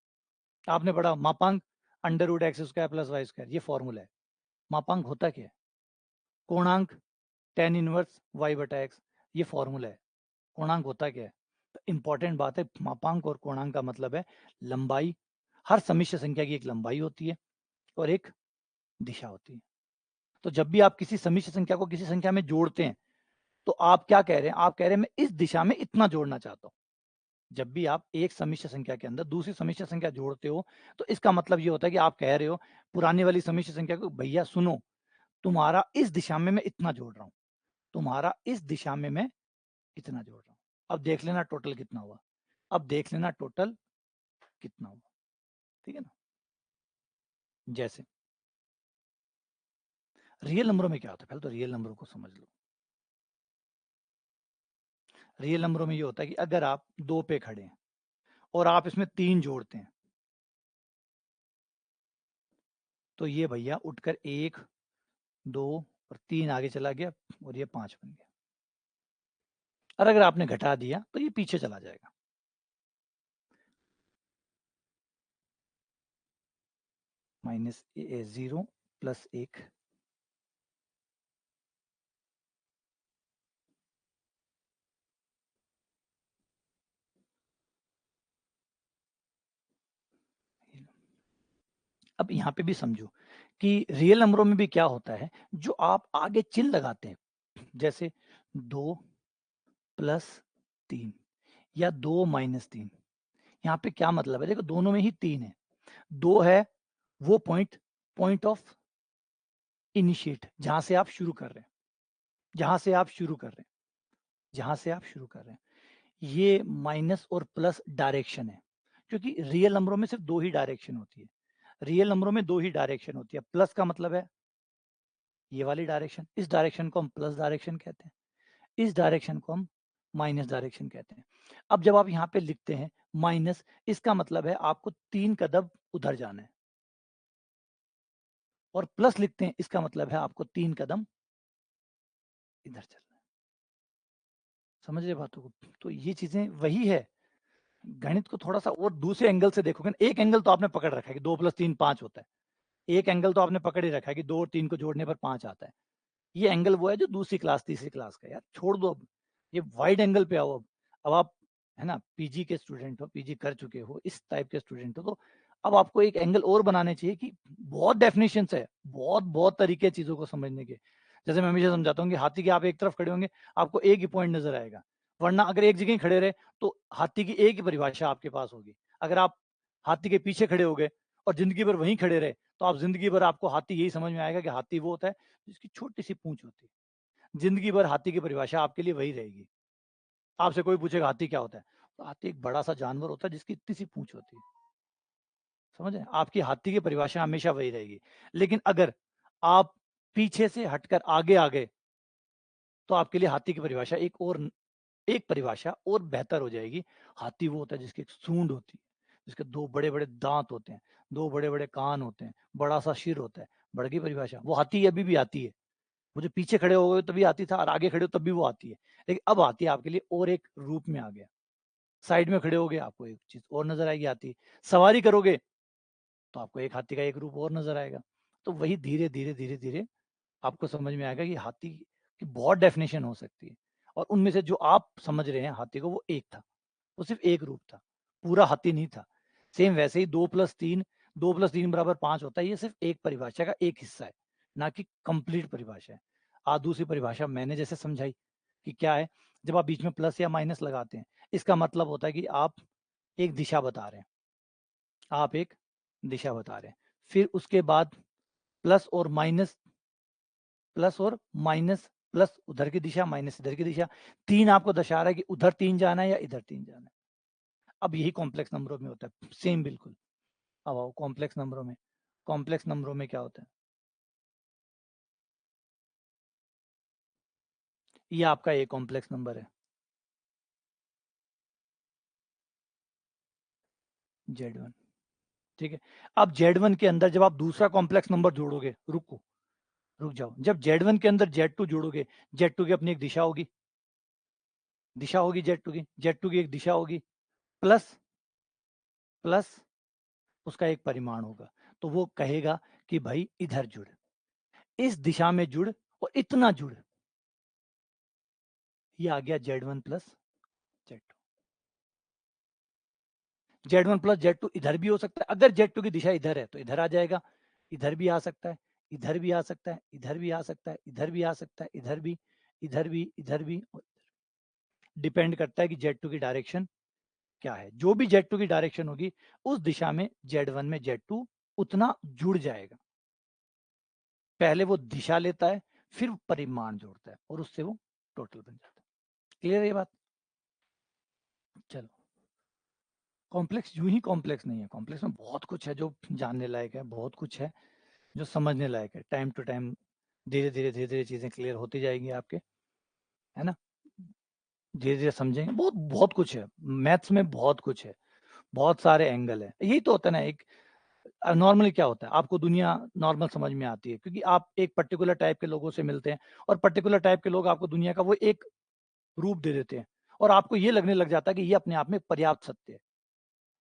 आपने पढ़ा मापांक under root x square plus y square, ये फॉर्मूला है। मापांक होता क्या है? कोणांक tan इनवर्स y बटा एक्स, ये फॉर्मूला है। कोणांक होता क्या है? तो इंपॉर्टेंट बात है, मापांक और कोणांक का मतलब है लंबाई। हर समिश्र संख्या की एक लंबाई होती है और एक दिशा होती है। तो जब भी आप किसी समिश्र संख्या को किसी संख्या में जोड़ते हैं तो आप क्या कह रहे हैं? आप कह रहे हैं मैं इस दिशा में इतना जोड़ना चाहता हूं। जब भी आप एक समिश्र संख्या के अंदर दूसरी समिश्र संख्या जोड़ते हो तो इसका मतलब ये होता है कि आप कह रहे हो पुरानी वाली समिश्र संख्या को, भैया सुनो, तुम्हारा इस दिशा में मैं इतना जोड़ रहा हूं, तुम्हारा इस दिशा में मैं इतना जोड़ रहा हूं। अब देख लेना टोटल कितना हुआ, अब देख लेना टोटल कितना हुआ, ठीक है ना। जैसे रियल नंबरों में क्या होता है, पहले तो रियल नंबरों को समझ लो। रियल नंबरों में ये होता है कि अगर आप 2 पे खड़े हैं और आप इसमें 3 जोड़ते हैं तो ये भैया उठकर 1, 2 और 3 आगे चला गया और ये 5 बन गया। और अगर आपने घटा दिया तो ये पीछे चला जाएगा। -0 प्लस 1, अब यहाँ पे भी समझो कि रियल नंबरों में भी क्या होता है, जो आप आगे चिन्ह लगाते हैं, जैसे 2 प्लस 3 या 2 माइनस 3, यहाँ पे क्या मतलब है? देखो दोनों में ही 3 है। 2 है वो पॉइंट, पॉइंट ऑफ इनिशिएट, जहां से आप शुरू कर रहे हैं, जहां से आप शुरू कर रहे हैं, जहां से आप शुरू कर रहे हैं। ये माइनस और प्लस डायरेक्शन है, क्योंकि रियल नंबरों में सिर्फ 2 ही डायरेक्शन होती है। रियल नंबरों में 2 ही डायरेक्शन होती है। प्लस का मतलब है ये वाली डायरेक्शन, इस डायरेक्शन को हम प्लस डायरेक्शन कहते हैं, इस डायरेक्शन को हम माइनस डायरेक्शन कहते हैं। अब जब आप यहाँ पे लिखते हैं माइनस, इसका मतलब है आपको 3 कदम उधर जाना है, और प्लस लिखते हैं इसका मतलब है आपको 3 कदम इधर चलना है। समझ रहे बातों को? तो ये चीजें वही है। गणित को थोड़ा सा और दूसरे एंगल से देखोगे। एक एंगल तो आपने पकड़ रखा है कि 2 + 3 5 होता है, एक एंगल तो आपने पकड़ ही रखा है कि 2 और 3 को जोड़ने पर 5 आता है। ये एंगल वो है जो दूसरी क्लास तीसरी क्लास का। यार छोड़ दो अब, ये वाइड एंगल पे आओ। अब आप, है ना, पीजी के स्टूडेंट हो, पीजी कर चुके हो, इस टाइप के स्टूडेंट हो, तो अब आपको एक एंगल और बनाने चाहिए कि बहुत डेफिनेशन है, बहुत बहुत तरीके हैं चीजों को समझने के। जैसे मैं हमेशा समझाता हूँ कि हाथी के आप एक तरफ खड़े होंगे आपको एक ही पॉइंट नजर आएगा, वरना अगर एक जगह ही खड़े रहे तो हाथी की एक ही परिभाषा आपके पास होगी। अगर आप हाथी के पीछे खड़े हो गए और जिंदगी भर वहीं खड़े रहे तो आप जिंदगी भर आपको हाथी यही समझ में आएगा कि हाथी वो होता है जिसकी छोटी सी पूंछ होती है। जिंदगी भर हाथी की परिभाषा आपके लिए वही रहेगी। आपसे कोई पूछेगा हाथी क्या होता है, तो हाथी एक बड़ा सा जानवर होता है जिसकी इतनी सी पूंछ होती है। समझ रहे हैं? आपकी हाथी की परिभाषा हमेशा वही रहेगी। लेकिन अगर आप पीछे से हटकर आगे आ गए तो आपके लिए हाथी की परिभाषा एक परिभाषा और बेहतर हो जाएगी। हाथी वो होता है जिसकी एक सूंड होती है, जिसके 2 बड़े बड़े दांत होते हैं, 2 बड़े बड़े कान होते हैं, बड़ा सा सिर होता है। बड़ की परिभाषा वो हाथी अभी भी आती है। वो जो पीछे खड़े हो गए तभी आती था और आगे खड़े हो तब भी वो आती है, लेकिन अब आती है आपके लिए और एक रूप में आ गया। साइड में खड़े होगे आपको एक चीज और नजर आएगी आती। सवारी करोगे तो आपको एक हाथी का एक रूप और नजर आएगा। तो वही धीरे धीरे धीरे धीरे आपको समझ में आएगा कि हाथी की बहुत डेफिनेशन हो सकती है, और उनमें से जो आप समझ रहे हैं हाथी को वो एक था, वो सिर्फ एक रूप था, पूरा हाथी नहीं था। सेम वैसे ही 2+3 बराबर 5 होता है, ये सिर्फ एक परिभाषा का एक हिस्सा है, ना कि कंप्लीट परिभाषा है। आज दूसरी परिभाषा मैंने जैसे समझाई कि क्या है, जब आप बीच में प्लस या माइनस लगाते हैं, इसका मतलब होता है कि आप एक दिशा बता रहे हैं, आप एक दिशा बता रहे हैं। फिर उसके बाद प्लस और माइनस, प्लस और माइनस, प्लस उधर की दिशा माइनस इधर की दिशा, 3 आपको दर्शा रहा है कि उधर 3 जाना है या इधर 3 जाना है। अब यही कॉम्प्लेक्स नंबरों में होता है, सेम बिल्कुल। अब आओ कॉम्प्लेक्स नंबरों में, कॉम्प्लेक्स नंबरों में क्या होता है, ये आपका एक कॉम्प्लेक्स नंबर है Z1, ठीक है। अब Z1 के अंदर जब आप दूसरा कॉम्प्लेक्स नंबर जोड़ोगे, रुको रुक जाओ, जब Z1 के अंदर Z2 जोड़ोगे, Z2 की अपनी एक दिशा होगी, दिशा होगी Z2 की एक दिशा होगी, प्लस प्लस उसका एक परिमाण होगा। तो वो कहेगा कि भाई इधर जुड़, इस दिशा में जुड़ और इतना जुड़। ये आ गया Z1 plus Z2। Z1 plus Z2 इधर भी हो सकता है, अगर Z2 की दिशा इधर है तो इधर आ जाएगा, इधर भी आ सकता है, इधर भी आ सकता है, इधर भी आ सकता है, इधर भी आ सकता है, इधर भी, इधर भी, इधर भी। डिपेंड करता है कि Z2 की डायरेक्शन क्या है। जो भी Z2 की डायरेक्शन होगी उस दिशा में Z1 में Z2 उतना जुड़ जाएगा। पहले वो दिशा लेता है, फिर परिमाण जोड़ता है और उससे वो टोटल बन जाता है। क्लियर है ये बात? चलो, कॉम्प्लेक्स यूं ही कॉम्प्लेक्स नहीं है, कॉम्प्लेक्स में बहुत कुछ है जो जानने लायक है, बहुत कुछ है जो समझने लायक है। टाइम टू टाइम धीरे धीरे धीरे धीरे चीजें क्लियर होती जाएगी आपके, है ना। धीरे धीरे समझेंगे, बहुत बहुत कुछ है मैथ्स में, बहुत कुछ है, बहुत सारे एंगल है। यही तो होता है ना, एक नॉर्मली क्या होता है, आपको दुनिया नॉर्मल समझ में आती है क्योंकि आप एक पर्टिकुलर टाइप के लोगों से मिलते हैं, और पर्टिकुलर टाइप के लोग आपको दुनिया का वो एक रूप दे देते हैं, और आपको ये लगने लग जाता है कि ये अपने आप में पर्याप्त सत्य है।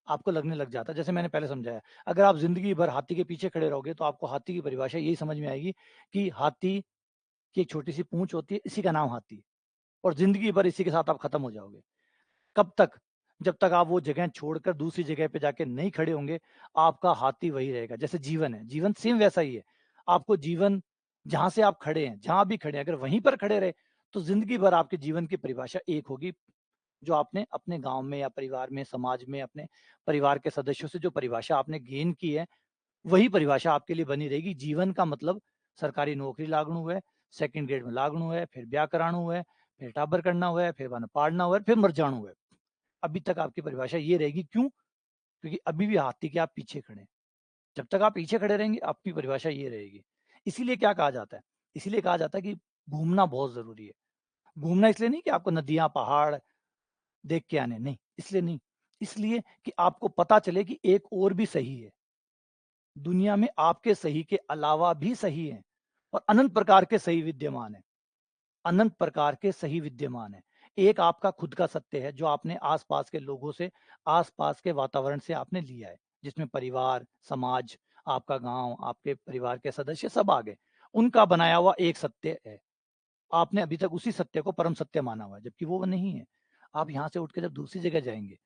आपको लगने लग जाता है, जैसे मैंने पहले समझाया, अगर आप जिंदगी भर हाथी के पीछे खड़े रहोगे तो आपको हाथी की परिभाषा यही समझ में आएगी कि हाथी की एक छोटी सी पूंछ होती है, इसी का नाम हाथी है, और जिंदगी भर इसी के साथ आप खत्म हो जाओगे। कब तक? जब तक आप वो जगह छोड़कर दूसरी जगह पे जाके नहीं खड़े होंगे, आपका हाथी वही रहेगा। जैसे जीवन है, जीवन सेम वैसा ही है। आपको जीवन, जहां से आप खड़े हैं, जहां भी खड़े हैं, अगर वहीं पर खड़े रहे तो जिंदगी भर आपके जीवन की परिभाषा एक होगी। जो आपने अपने गांव में या परिवार में, समाज में, अपने परिवार के सदस्यों से जो परिभाषा आपने गेन की है, वही परिभाषा आपके लिए बनी रहेगी। जीवन का मतलब सरकारी नौकरी लागणु है, सेकंड ग्रेड में लागणु है, फिर ब्याह कराणु है, फिर टाबर करना हुआ है, फिर वन पाड़ना हुआ है, फिर मर जाणु है। अभी तक आपकी परिभाषा ये रहेगी। क्यों? क्योंकि अभी भी हाथी के आप पीछे खड़े हैं। जब तक आप पीछे खड़े रहेंगे आपकी परिभाषा ये रहेगी। इसीलिए क्या कहा जाता है, इसीलिए कहा जाता है कि घूमना बहुत जरूरी है। घूमना इसलिए नहीं कि आपको नदियां पहाड़ देख के आने, नहीं, इसलिए नहीं, इसलिए कि आपको पता चले कि एक और भी सही है, दुनिया में आपके सही के अलावा भी सही है, और अनंत प्रकार के सही विद्यमान है, अनंत प्रकार के सही विद्यमान है। एक आपका खुद का सत्य है जो आपने आसपास के लोगों से, आसपास के वातावरण से आपने लिया है, जिसमें परिवार, समाज, आपका गांव, आपके परिवार के सदस्य सब आ गए, उनका बनाया हुआ एक सत्य है। आपने अभी तक उसी सत्य को परम सत्य माना हुआ है, जबकि वो नहीं है। आप यहाँ से उठ के जब दूसरी जगह जाएंगे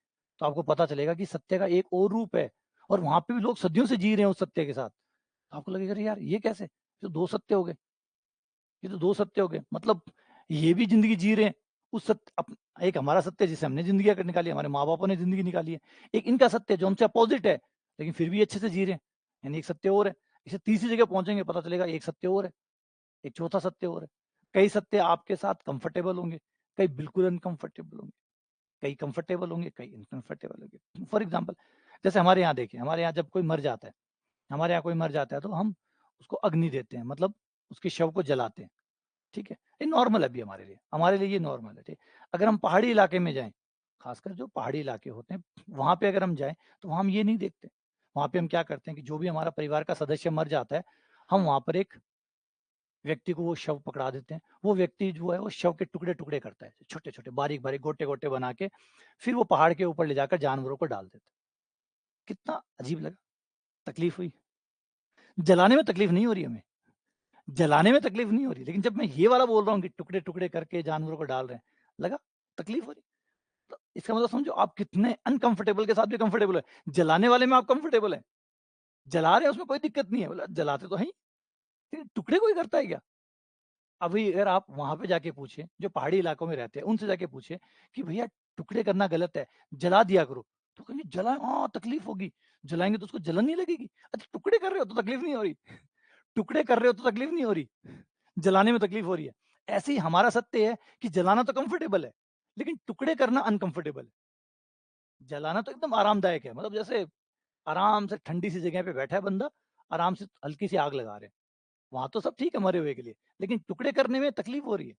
तो आपको पता चलेगा कि सत्य का एक और रूप है, और वहां पे भी लोग सदियों से जी रहे हैं उस सत्य के साथ। तो आपको लगेगा अरे यार ये कैसे, तो दो सत्य हो गए, ये तो दो सत्य हो गए, मतलब ये भी जिंदगी जी रहे हैं। उस सत्य एक हमारा सत्य जिसे हमने जिंदगी निकाली, हमारे माँ बापों ने जिंदगी निकाली है, एक इनका सत्य जो हमसे अपोजिट है, लेकिन फिर भी अच्छे से जी रहे हैं, यानी एक सत्य और है। इसे तीसरी जगह पहुंचेंगे पता चलेगा एक सत्य और है, एक चौथा सत्य और है। कई सत्य आपके साथ कंफर्टेबल होंगे, कई बिल्कुल अनकंफर्टेबल होंगे, कई कंफर्टेबल होंगे, कई इनकंफर्टेबल होंगे। फॉर एग्जाम्पल, जैसे हमारे यहाँ देखिए, हमारे यहाँ जब कोई मर जाता है, हमारे यहाँ कोई मर जाता है तो हम उसको अग्नि देते हैं, मतलब उसके शव को जलाते हैं, ठीक है। ये नॉर्मल है अभी हमारे लिए ये नॉर्मल है, ठीक। अगर हम पहाड़ी इलाके में जाएं, खासकर जो पहाड़ी इलाके होते हैं, वहां पे अगर हम जाएं तो वहां हम ये नहीं देखते। वहां पे हम क्या करते हैं कि जो भी हमारा परिवार का सदस्य मर जाता है, हम वहां पर एक व्यक्ति को वो शव पकड़ा देते हैं, वो व्यक्ति जो है वो शव के टुकड़े टुकड़े करता है, छोटे छोटे बारीक बारीक गोटे गोटे बना के, फिर वो पहाड़ के ऊपर ले जाकर जानवरों को डाल देते हैं। कितना अजीब लगा, तकलीफ हुई। जलाने में तकलीफ नहीं हो रही हमें, जलाने में तकलीफ नहीं हो रही, लेकिन जब मैं ये वाला बोल रहा हूँ कि टुकड़े टुकड़े करके जानवरों को डाल रहे हैं, लगा तकलीफ हो रही। तो इसका मतलब समझो आप कितने अनकंफर्टेबल के साथ भी कंफर्टेबल है। जलाने वाले में आप कंफर्टेबल है, जला रहे हैं उसमें कोई दिक्कत नहीं है, बोला जलाते तो है ही, लेकिन टुकड़े कोई करता है क्या? अभी अगर आप वहां पे जाके पूछे, जो पहाड़ी इलाकों में रहते हैं उनसे जाके पूछे कि भैया टुकड़े करना गलत है, जला दिया करो, तो कहेंगे जला, हाँ तकलीफ होगी, जलाएंगे तो उसको जलन नहीं लगेगी। अच्छा टुकड़े कर रहे हो तो तकलीफ नहीं हो रही, टुकड़े कर रहे हो तो तकलीफ नहीं हो रही, जलाने में तकलीफ हो रही है। ऐसे ही हमारा सत्य है कि जलाना तो कंफर्टेबल है, लेकिन टुकड़े करना अनकंफर्टेबल है। जलाना तो एकदम आरामदायक है, मतलब जैसे आराम से ठंडी सी जगह पे बैठा है बंदा, आराम से हल्की सी आग लगा रहे हैं, वहां तो सब ठीक है मरे हुए के लिए, लेकिन टुकड़े करने में तकलीफ हो रही है।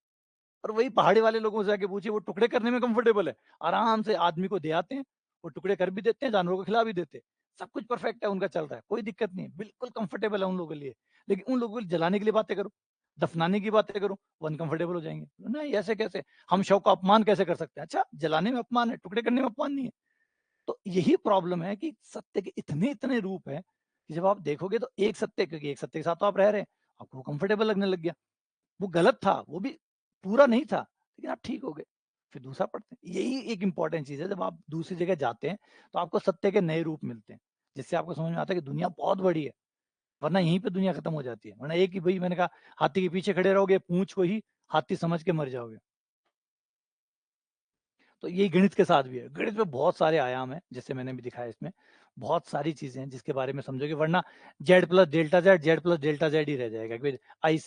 और वही पहाड़ी वाले लोगों से जाके पूछिए, वो टुकड़े करने में कंफर्टेबल है, आराम से आदमी को दे आते हैं, वो टुकड़े कर भी देते हैं, जानवरों को खिला भी देते हैं, सब कुछ परफेक्ट है, उनका चल रहा है, कोई दिक्कत नहीं है, बिल्कुल कंफर्टेबल है उन लोगों के लिए। लेकिन उन लोगों को जलाने के लिए बातें करो, दफनाने की बातें करो, वो अनकंफर्टेबल हो जाएंगे, नहीं ऐसे कैसे, हम शव का अपमान कैसे कर सकते हैं? अच्छा जलाने में अपमान है, टुकड़े करने में अपमान नहीं है। तो यही प्रॉब्लम है कि सत्य के इतने इतने रूप है कि जब आप देखोगे तो एक सत्य, क्योंकि एक सत्य के साथ तो आप रह रहे हैं, आपको कंफर्टेबल लगने लग गया, वो गलत था, वो भी पूरा नहीं था, लेकिन आप ठीक हो गए, फिर दूसरा पढ़ते हैं। यही एक इंपॉर्टेंट चीज है, जब आप दूसरी जगह जाते हैं तो आपको सत्य के नए रूप मिलते हैं, जिससे आपको समझ में आता है कि दुनिया बहुत बड़ी है, वरना यहीं पे दुनिया खत्म हो जाती है, वरना एक ही भाई मैंने कहा हाथी के पीछे खड़े रहोगे, पूंछ को ही हाथी समझ के मर जाओगे। तो यही गणित के साथ भी है, गणित में बहुत सारे आयाम हैं, जैसे मैंने भी दिखाया इसमें बहुत सारी चीजें हैं जिसके बारे में समझोगे, वरना Z plus delta Z, Z plus delta Z ही रह जाएगा, क्योंकि आई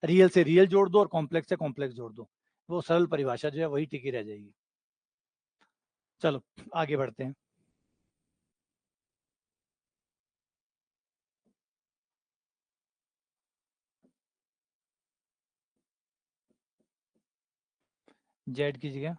रियल से रियल जोड़ दो और कॉम्प्लेक्स से कॉम्प्लेक्स जोड़ दो, वो सरल परिभाषा जो है वही टिकी रह जाएगी। चलो आगे बढ़ते हैं। जेड की जगह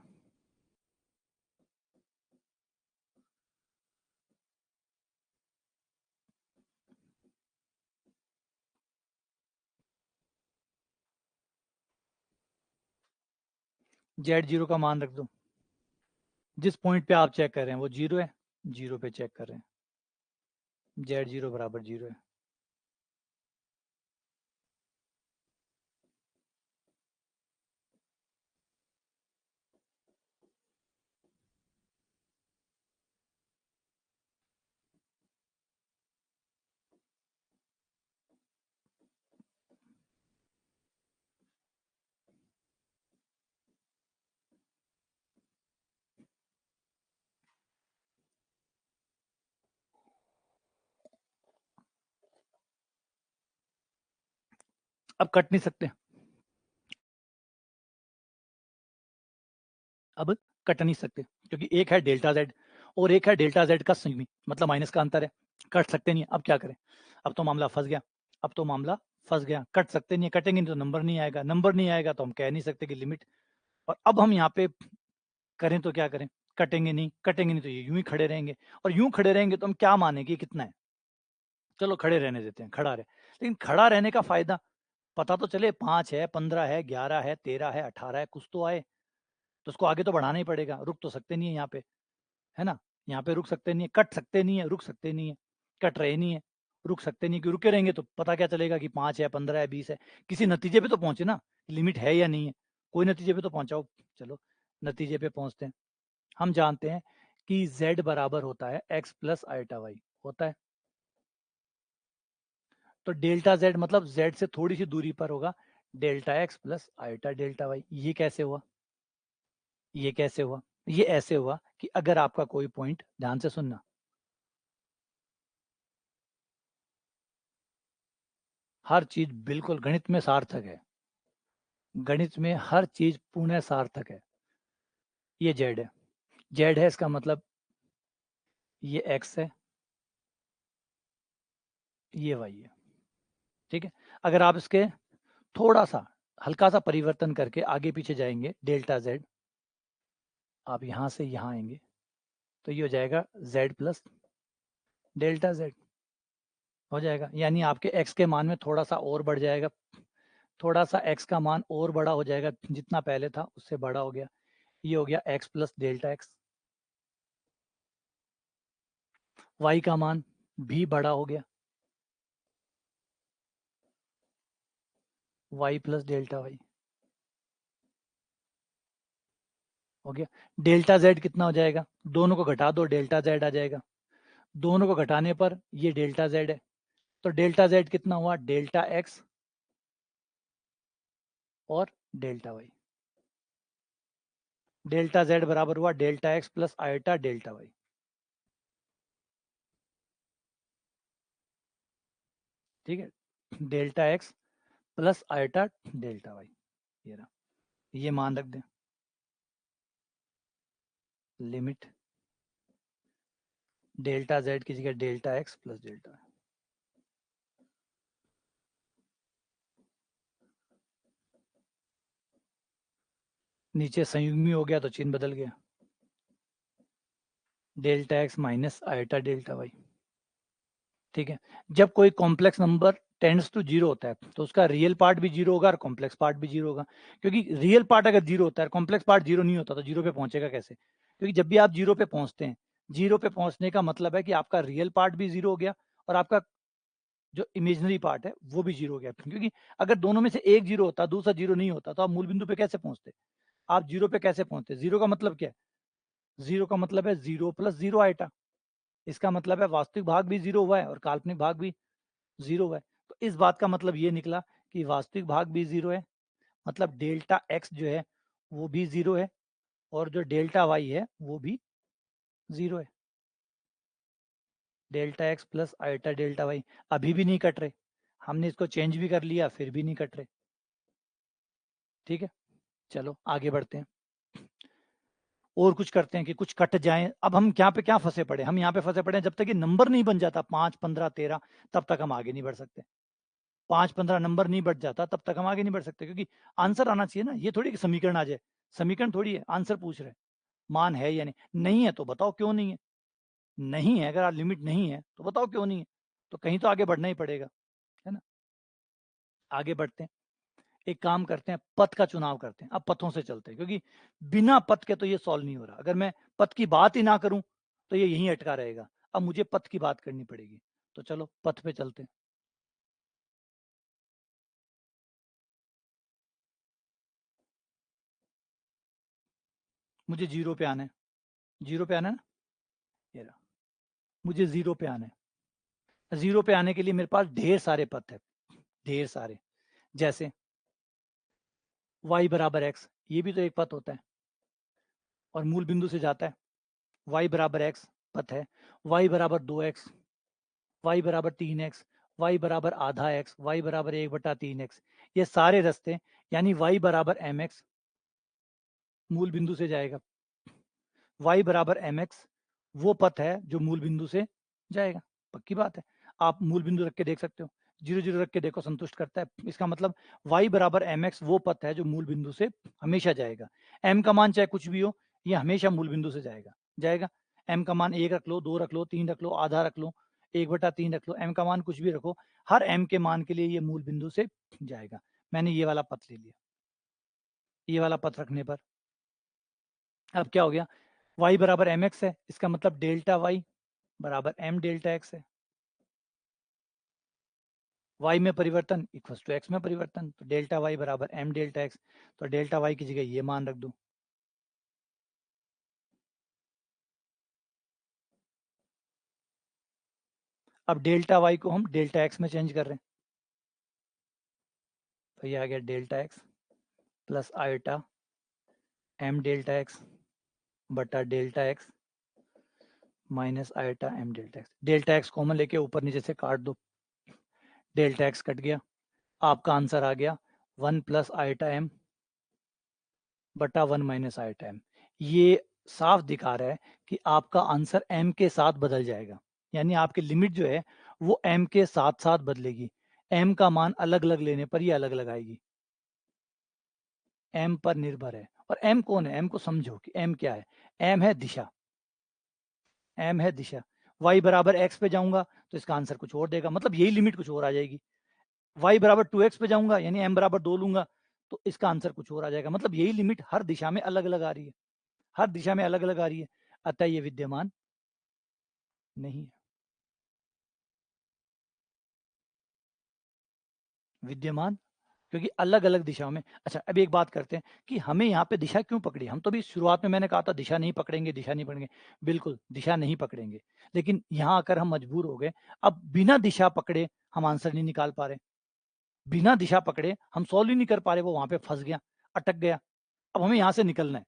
जेड जीरो का मान रख दो, जिस पॉइंट पे आप चेक कर रहे हैं वो जीरो है, जीरो पे चेक कर रहे हैं, जेड जीरो बराबर जीरो है। अब कट नहीं सकते, अब कट नहीं सकते, क्योंकि एक है डेल्टा जेड और एक है डेल्टा जेड का संयुगी, मतलब माइनस का अंतर है, कट सकते नहीं। अब क्या करें, अब तो मामला फंस गया, अब तो मामला फंस गया, कट सकते नहीं है, कटेंगे नहीं तो नंबर नहीं आएगा, नंबर नहीं आएगा तो हम कह नहीं सकते कि लिमिट। और अब हम यहाँ पे करें तो क्या करें, कटेंगे नहीं, कटेंगे नहीं तो ये यूं ही खड़े रहेंगे, और यूं खड़े रहेंगे तो हम क्या मानेंगे कितना है, चलो खड़े रहने देते हैं, खड़ा रहे, लेकिन खड़ा रहने का फायदा पता तो चले, 5 है, 15 है, 11 है, 13 है, 18 है, कुछ तो आए, तो उसको आगे तो बढ़ाना ही पड़ेगा, रुक तो सकते नहीं है यहाँ पे, है ना, यहाँ पे रुक सकते नहीं है, कट सकते नहीं है, रुक सकते नहीं है, कट रहे नहीं है, रुक सकते नहीं, कि रुके रहेंगे तो पता क्या चलेगा कि 5 है, 15 है, 20 है, किसी नतीजे पे तो पहुंचे ना, लिमिट है या नहीं है, कोई नतीजे पे तो पहुंचाओ। चलो नतीजे पे पहुंचते हैं, हम जानते हैं कि z बराबर होता है x प्लस आइटा वाई, होता है, तो डेल्टा z मतलब z से थोड़ी सी दूरी पर होगा delta x plus iota delta y. ये कैसे हुआ, ये कैसे हुआ, ये ऐसे हुआ कि अगर आपका कोई पॉइंट, ध्यान से सुनना, हर चीज बिल्कुल गणित में सार्थक है, गणित में हर चीज पुण्य सार्थक है। ये जेड है, जेड है इसका मतलब ये एक्स है, ये वाई है, ठीक है। अगर आप इसके थोड़ा सा हल्का सा परिवर्तन करके आगे पीछे जाएंगे, डेल्टा जेड, आप यहां से यहां आएंगे तो ये हो जाएगा जेड प्लस डेल्टा जेड, हो जाएगा, यानी आपके एक्स के मान में थोड़ा सा और बढ़ जाएगा, थोड़ा सा x का मान और बड़ा हो जाएगा, जितना पहले था उससे बड़ा हो गया, ये हो गया x plus delta x. y का मान भी बड़ा हो गया, y प्लस डेल्टा वाई हो गया। डेल्टा z कितना हो जाएगा, दोनों को घटा दो, डेल्टा z आ जाएगा। दोनों को घटाने पर ये डेल्टा z है, तो डेल्टा z कितना हुआ, डेल्टा x और डेल्टा वाई। डेल्टा z बराबर हुआ delta x plus iota delta y. ठीक है, delta x plus iota delta y, ये रहा, ये मान रख दें। लिमिट डेल्टा z की जगह delta x plus delta y. नीचे संयुग्मी हो गया तो चिन्ह बदल गया, delta x minus iota delta y. ठीक है, जब कोई complex number tends to zero होता है तो उसका रियल पार्ट भी जीरो होगा और कॉम्प्लेक्स पार्ट भी जीरो होगा, क्योंकि रियल पार्ट अगर जीरो होता है, कॉम्प्लेक्स पार्ट जीरो नहीं होता, तो जीरो पे पहुंचेगा कैसे? क्योंकि जब भी आप जीरो पे पहुंचते हैं, जीरो पे पहुंचने का मतलब है कि आपका रियल पार्ट भी जीरो हो गया और आपका जो इमेजिनरी पार्ट है वो भी जीरो हो गया। क्योंकि अगर दोनों में से एक जीरो होता, दूसरा जीरो नहीं होता, तो आप मूल बिंदु पे कैसे पहुंचते? आप जीरो पे कैसे पहुंचते? जीरो का मतलब क्या है? जीरो का मतलब है जीरो प्लस जीरो आइटा। इसका मतलब है वास्तविक भाग भी जीरो हुआ है और काल्पनिक भाग भी जीरो हुआ है। तो इस बात का मतलब ये निकला कि वास्तविक भाग भी जीरो है, मतलब डेल्टा एक्स जो है वो भी जीरो है और जो डेल्टा वाई है वो भी जीरो है। Delta x plus iota delta y अभी भी नहीं कट रहे, हमने इसको चेंज भी कर लिया फिर भी नहीं कट रहे। ठीक है, चलो आगे बढ़ते हैं और कुछ करते हैं कि कुछ कट जाएं। अब हम क्या पे क्या फंसे पड़े, हम यहाँ पे फंसे पड़े हैं, जब तक ये नंबर नहीं बन जाता 5, 15, 13, तब तक हम आगे नहीं बढ़ सकते। 5, 15 नंबर नहीं बढ़ जाता तब तक हम आगे नहीं बढ़ सकते, क्योंकि आंसर आना चाहिए ना। ये थोड़ी कि समीकरण आ जाए, समीकरण थोड़ी है, आंसर पूछ रहे, मान है या नहीं। नहीं है तो बताओ क्यों नहीं है, नहीं है अगर लिमिट नहीं है तो बताओ क्यों नहीं है, तो कहीं तो आगे बढ़ना ही पड़ेगा, है ना। आगे बढ़ते हैं, एक काम करते हैं, पथ का चुनाव करते हैं। अब पथों से चलते हैं, क्योंकि बिना पथ के तो ये सॉल्व नहीं हो रहा। अगर मैं पथ की बात ही ना करूं तो ये यहीं अटका रहेगा। अब मुझे पथ की बात करनी पड़ेगी, तो चलो पथ पे चलते हैं। मुझे जीरो पे आना है, जीरो पे आना है ना, ये रहा, मुझे जीरो पे आना है। जीरो पे आने के लिए मेरे पास ढेर सारे पथ है, ढेर सारे। जैसे y बराबर x, ये भी तो एक पथ होता है और मूल बिंदु से जाता है। y बराबर x पथ है, y बराबर 2x, y बराबर 3x, y बराबर आधा x, y बराबर 1/3x, ये सारे रास्ते, यानी y बराबर mx मूल बिंदु से जाएगा। y बराबर mx वो पथ है जो मूल बिंदु से जाएगा, पक्की बात है। आप मूल बिंदु रख के देख सकते हो, जीरो जीरो रख के देखो, संतुष्ट करता है। इसका मतलब y बराबर mx वो पथ है जो मूल बिंदु से हमेशा जाएगा। m का मान चाहे कुछ भी हो, ये हमेशा मूल बिंदु से जाएगा, जाएगा। m का मान 1 रख लो, 2 रख लो, 3 रख लो, आधा रख लो, 1/3 रख लो, m का मान कुछ भी रखो, हर m के मान के लिए ये मूल बिंदु से जाएगा। मैंने ये वाला पथ ले लिया, ये वाला पथ रखने पर अब क्या हो गया, y बराबर mx है, इसका मतलब डेल्टा y बराबर m डेल्टा x है। y में परिवर्तन इक्वल टू x में परिवर्तन, तो डेल्टा y बराबर m डेल्टा x, तो डेल्टा y की जगह ये मान रख दो। अब डेल्टा y को हम डेल्टा x में चेंज कर रहे हैं, तो ये आ गया delta x plus iota m delta x बटा delta x minus iota m delta x। Delta x common लेके ऊपर नीचे से काट दो, डेल्टा x कट गया, आपका आंसर आ गया 1 प्लस आयोटा m बटा 1 माइनस आयोटा m। ये साफ दिखा रहा है कि आपका आंसर m के साथ बदल जाएगा, यानी आपकी लिमिट जो है वो m के साथ साथ बदलेगी। m का मान अलग अलग लेने पर ये अलग अलग आएगी, m पर निर्भर है। और m कौन है, m को समझो कि m क्या है। m है दिशा, m है दिशा। y बराबर x पे जाऊंगा तो इसका आंसर कुछ और देगा, मतलब यही लिमिट कुछ और आ जाएगी। y बराबर 2x पे जाऊंगा यानी m बराबर 2 लूंगा तो इसका आंसर कुछ और आ जाएगा। मतलब यही लिमिट हर दिशा में अलग अलग आ रही है, हर दिशा में अलग अलग आ रही है, अतः ये विद्यमान नहीं है। विद्यमान क्योंकि अलग अलग दिशाओं में। अच्छा अब एक बात करते हैं कि हमें यहाँ पे दिशा क्यों पकड़ी। हम तो भी शुरुआत में मैंने कहा था दिशा नहीं पकड़ेंगे, दिशा नहीं पकड़ेंगे, बिल्कुल दिशा नहीं पकड़ेंगे, लेकिन यहाँ आकर हम मजबूर हो गए। अब बिना दिशा पकड़े हम आंसर नहीं निकाल पा रहे, बिना दिशा पकड़े हम सॉल्व ही नहीं कर पा रहे, वो वहां पे फंस गया, अटक गया। अब हमें यहाँ से निकलना है,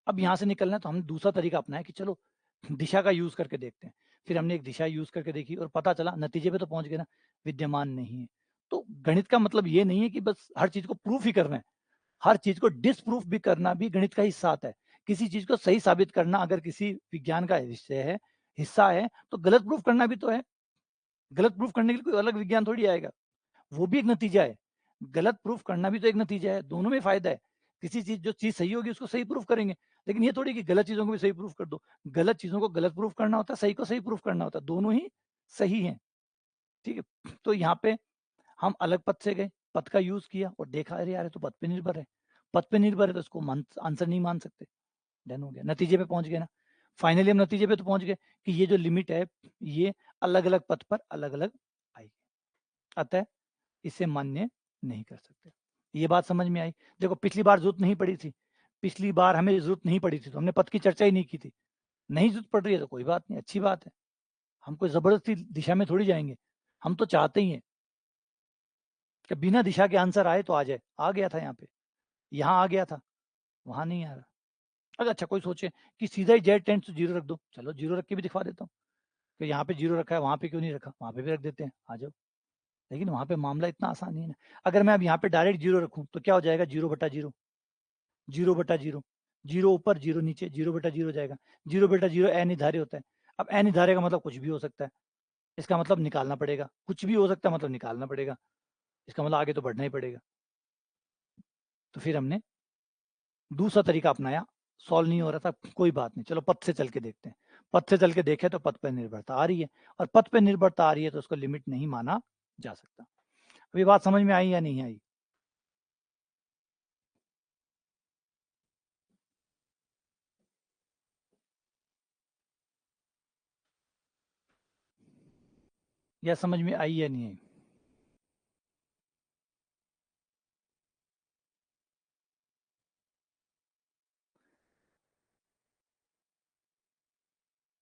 अब यहाँ से निकलना है तो हमने दूसरा तरीका अपनाया कि चलो दिशा का यूज करके देखते हैं। फिर हमने एक दिशा यूज करके देखी और पता चला नतीजे पे तो पहुंच गए ना, विद्यमान नहीं है। तो गणित का मतलब ये नहीं है कि बस हर चीज को प्रूफ ही करना है, हर चीज को डिसप्रूफ भी करना भी गणित का हिस्सा आता है। किसी चीज को सही साबित करना अगर किसी विज्ञान का विषय है, हिस्सा है, तो गलत प्रूफ करना भी तो है। गलत प्रूफ करने के लिए कोई अलग विज्ञान थोड़ी आएगा, वो भी एक नतीजा है। गलत प्रूफ करना भी तो एक नतीजा है, दोनों में फायदा है। किसी चीज जो चीज सही होगी उसको सही प्रूफ करेंगे, लेकिन ये थोड़ी कि गलत चीजों को भी सही प्रूफ कर दो। गलत चीजों को गलत प्रूफ करना होता है, सही को सही प्रूफ करना होता है, दोनों ही सही है। ठीक है, तो यहाँ पे हम अलग पथ से गए, पथ का यूज किया और देखा अरे यार तो पथ पे निर्भर है, पथ पे निर्भर है तो इसको आंसर नहीं मान सकते। डन हो गया, नतीजे पे पहुंच गए ना। फाइनली हम नतीजे पे तो पहुंच गए कि ये जो लिमिट है ये अलग अलग पथ पर अलग अलग आएगी, अतः इसे मान्य नहीं कर सकते। ये बात समझ में आई। देखो पिछली बार जरूरत नहीं पड़ी थी, पिछली बार हमें जरूरत नहीं पड़ी थी तो हमने पथ की चर्चा ही नहीं की थी। नहीं जरूरत पड़ रही है तो कोई बात नहीं, अच्छी बात है। हम कोई जबरदस्ती दिशा में थोड़ी जाएंगे, हम तो चाहते ही हैं कि बिना दिशा के आंसर आए तो आ जाए। आ गया था यहाँ पे, यहाँ आ गया था, वहां नहीं आ रहा। अगर अच्छा कोई सोचे कि सीधा ही जेड टेंड्स टू जीरो रख दो, चलो जीरो रख के भी दिखा देता हूँ कि यहाँ पे जीरो रखा है, वहां पे क्यों नहीं रखा, वहां पे भी रख देते हैं, आ जाओ। लेकिन वहां पे मामला इतना आसान नहीं है ना। अगर मैं अब यहाँ पे डायरेक्ट जीरो रखूं तो क्या हो जाएगा, जीरो बटा जीरो, जीरो बटा जीरो, जीरो ऊपर जीरो नीचे, जीरो बटा जीरो जाएगा। जीरो बटा जीरो अनिर्धारित होता है। अब अनिर्धारित का मतलब कुछ भी हो सकता है, इसका मतलब निकालना पड़ेगा। कुछ भी हो सकता है मतलब निकालना पड़ेगा, इसका मतलब आगे तो बढ़ना ही पड़ेगा। तो फिर हमने दूसरा तरीका अपनाया, सॉल्व नहीं हो रहा था, कोई बात नहीं, चलो पथ से चल के देखते हैं। पथ से चल के देखे तो पथ पर निर्भरता आ रही है, और पथ पर निर्भरता आ रही है तो उसको लिमिट नहीं माना जा सकता। अभी बात समझ में आई या नहीं आई? या समझ में आई या नहीं आई?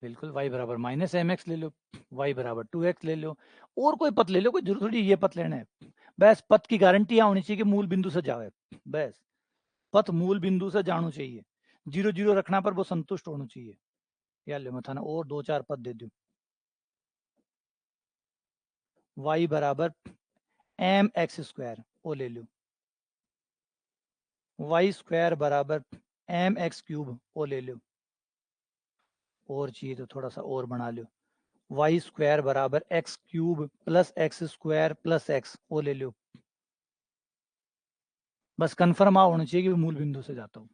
बिल्कुल, y बराबर माइनस एम एक्स ले लो, y बराबर 2x ले लो, और कोई पथ ले लो, कोई जरूर थोड़ी ये पथ लेना है। बस पथ की गारंटी यहाँ होनी चाहिए कि मूल बिंदु से जाए, बस पथ मूल बिंदु से जाना चाहिए, जीरो जीरो रखना पर वो संतुष्ट होना चाहिए। या ले मत ना और दो चार पद दे दो। y बराबर एम एक्स स्क्वायर वो ले लो, y स्क्वायर बराबर एम एक्स क्यूब वो ले लो, और चाहिए तो थोड़ा सा और बना लो, वाई स्क्वायर बराबर x cube plus x square plus x वो ले लो। बस कन्फर्म होना चाहिए कि मूल बिंदु से जाता हूँ।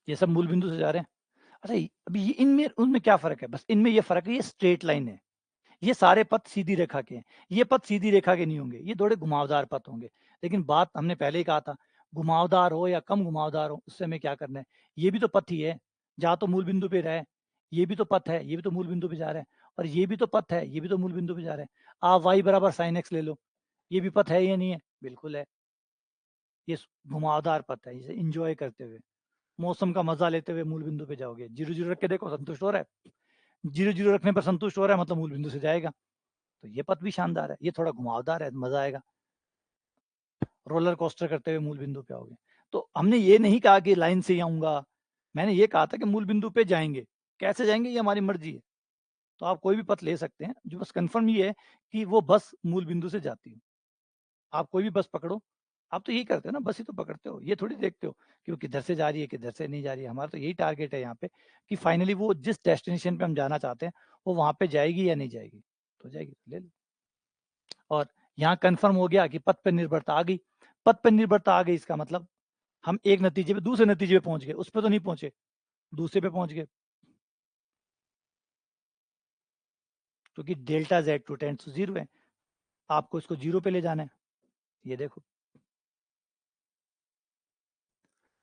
ये सब मूल बिंदु से जा रहे हैं। अच्छा अभी ये इनमें उनमें क्या फर्क है, बस इनमें ये फर्क है ये स्ट्रेट लाइन है, ये सारे पथ सीधी रेखा के हैं, ये पथ सीधी रेखा के नहीं होंगे, ये थोड़े घुमावदार पथ होंगे। लेकिन बात हमने पहले ही कहा था, घुमावदार हो या कम घुमावदार हो उससे हमें क्या करना है, ये भी तो पथ ही है, जहाँ तो मूल बिंदु पे रहे, ये भी तो पथ है, ये भी तो मूल बिंदु पे जा रहे हैं, और ये भी तो पथ है, ये भी तो मूल बिंदु पे जा रहे हैं। आप वाई बराबर साइन एक्स ले लो, ये भी पथ है या नहीं है, बिल्कुल है। ये घुमावदार पथ है, इसे इंजॉय करते हुए मौसम का मजा लेते हुए मूल बिंदु पे जाओगे। जीरो जीरो रख के देखो संतुष्ट हो रहा है, जीरो जीरो रखने पर संतुष्ट हो रहा है मतलब मूल बिंदु से जाएगा। तो ये पथ भी शानदार है, ये थोड़ा घुमावदार है, मजा आएगा, रोलर कोस्टर करते हुए मूल बिंदु पे आओगे। तो हमने ये नहीं कहा कि लाइन से ही आऊंगा, मैंने ये कहा था कि मूल बिंदु पे जाएंगे, कैसे जाएंगे ये हमारी मर्जी है। तो आप कोई भी पथ ले सकते हैं, जो बस कंफर्म ये है कि वो बस मूल बिंदु से जाती है। आप कोई भी बस पकड़ो, आप तो यही करते हो ना, बस ही तो पकड़ते हो, ये थोड़ी देखते हो कि वो किधर से जा रही है किधर से नहीं जा रही है। हमारा तो यही टारगेट है यहाँ पे कि फाइनली वो जिस डेस्टिनेशन पे हम जाना चाहते हैं वो वहां पे जाएगी या नहीं जाएगी, तो जाएगी तो ले लो। और यहाँ कंफर्म हो गया कि पथ पर निर्भरता आ गई। पथ पर निर्भरता आ गई इसका मतलब हम एक नतीजे पे दूसरे नतीजे पे पहुंच गए, उस पर तो नहीं पहुंचे, दूसरे पे पहुंच गए। क्योंकि delta z to tends to 0 है, आपको इसको 0 पे ले जाना है। ये देखो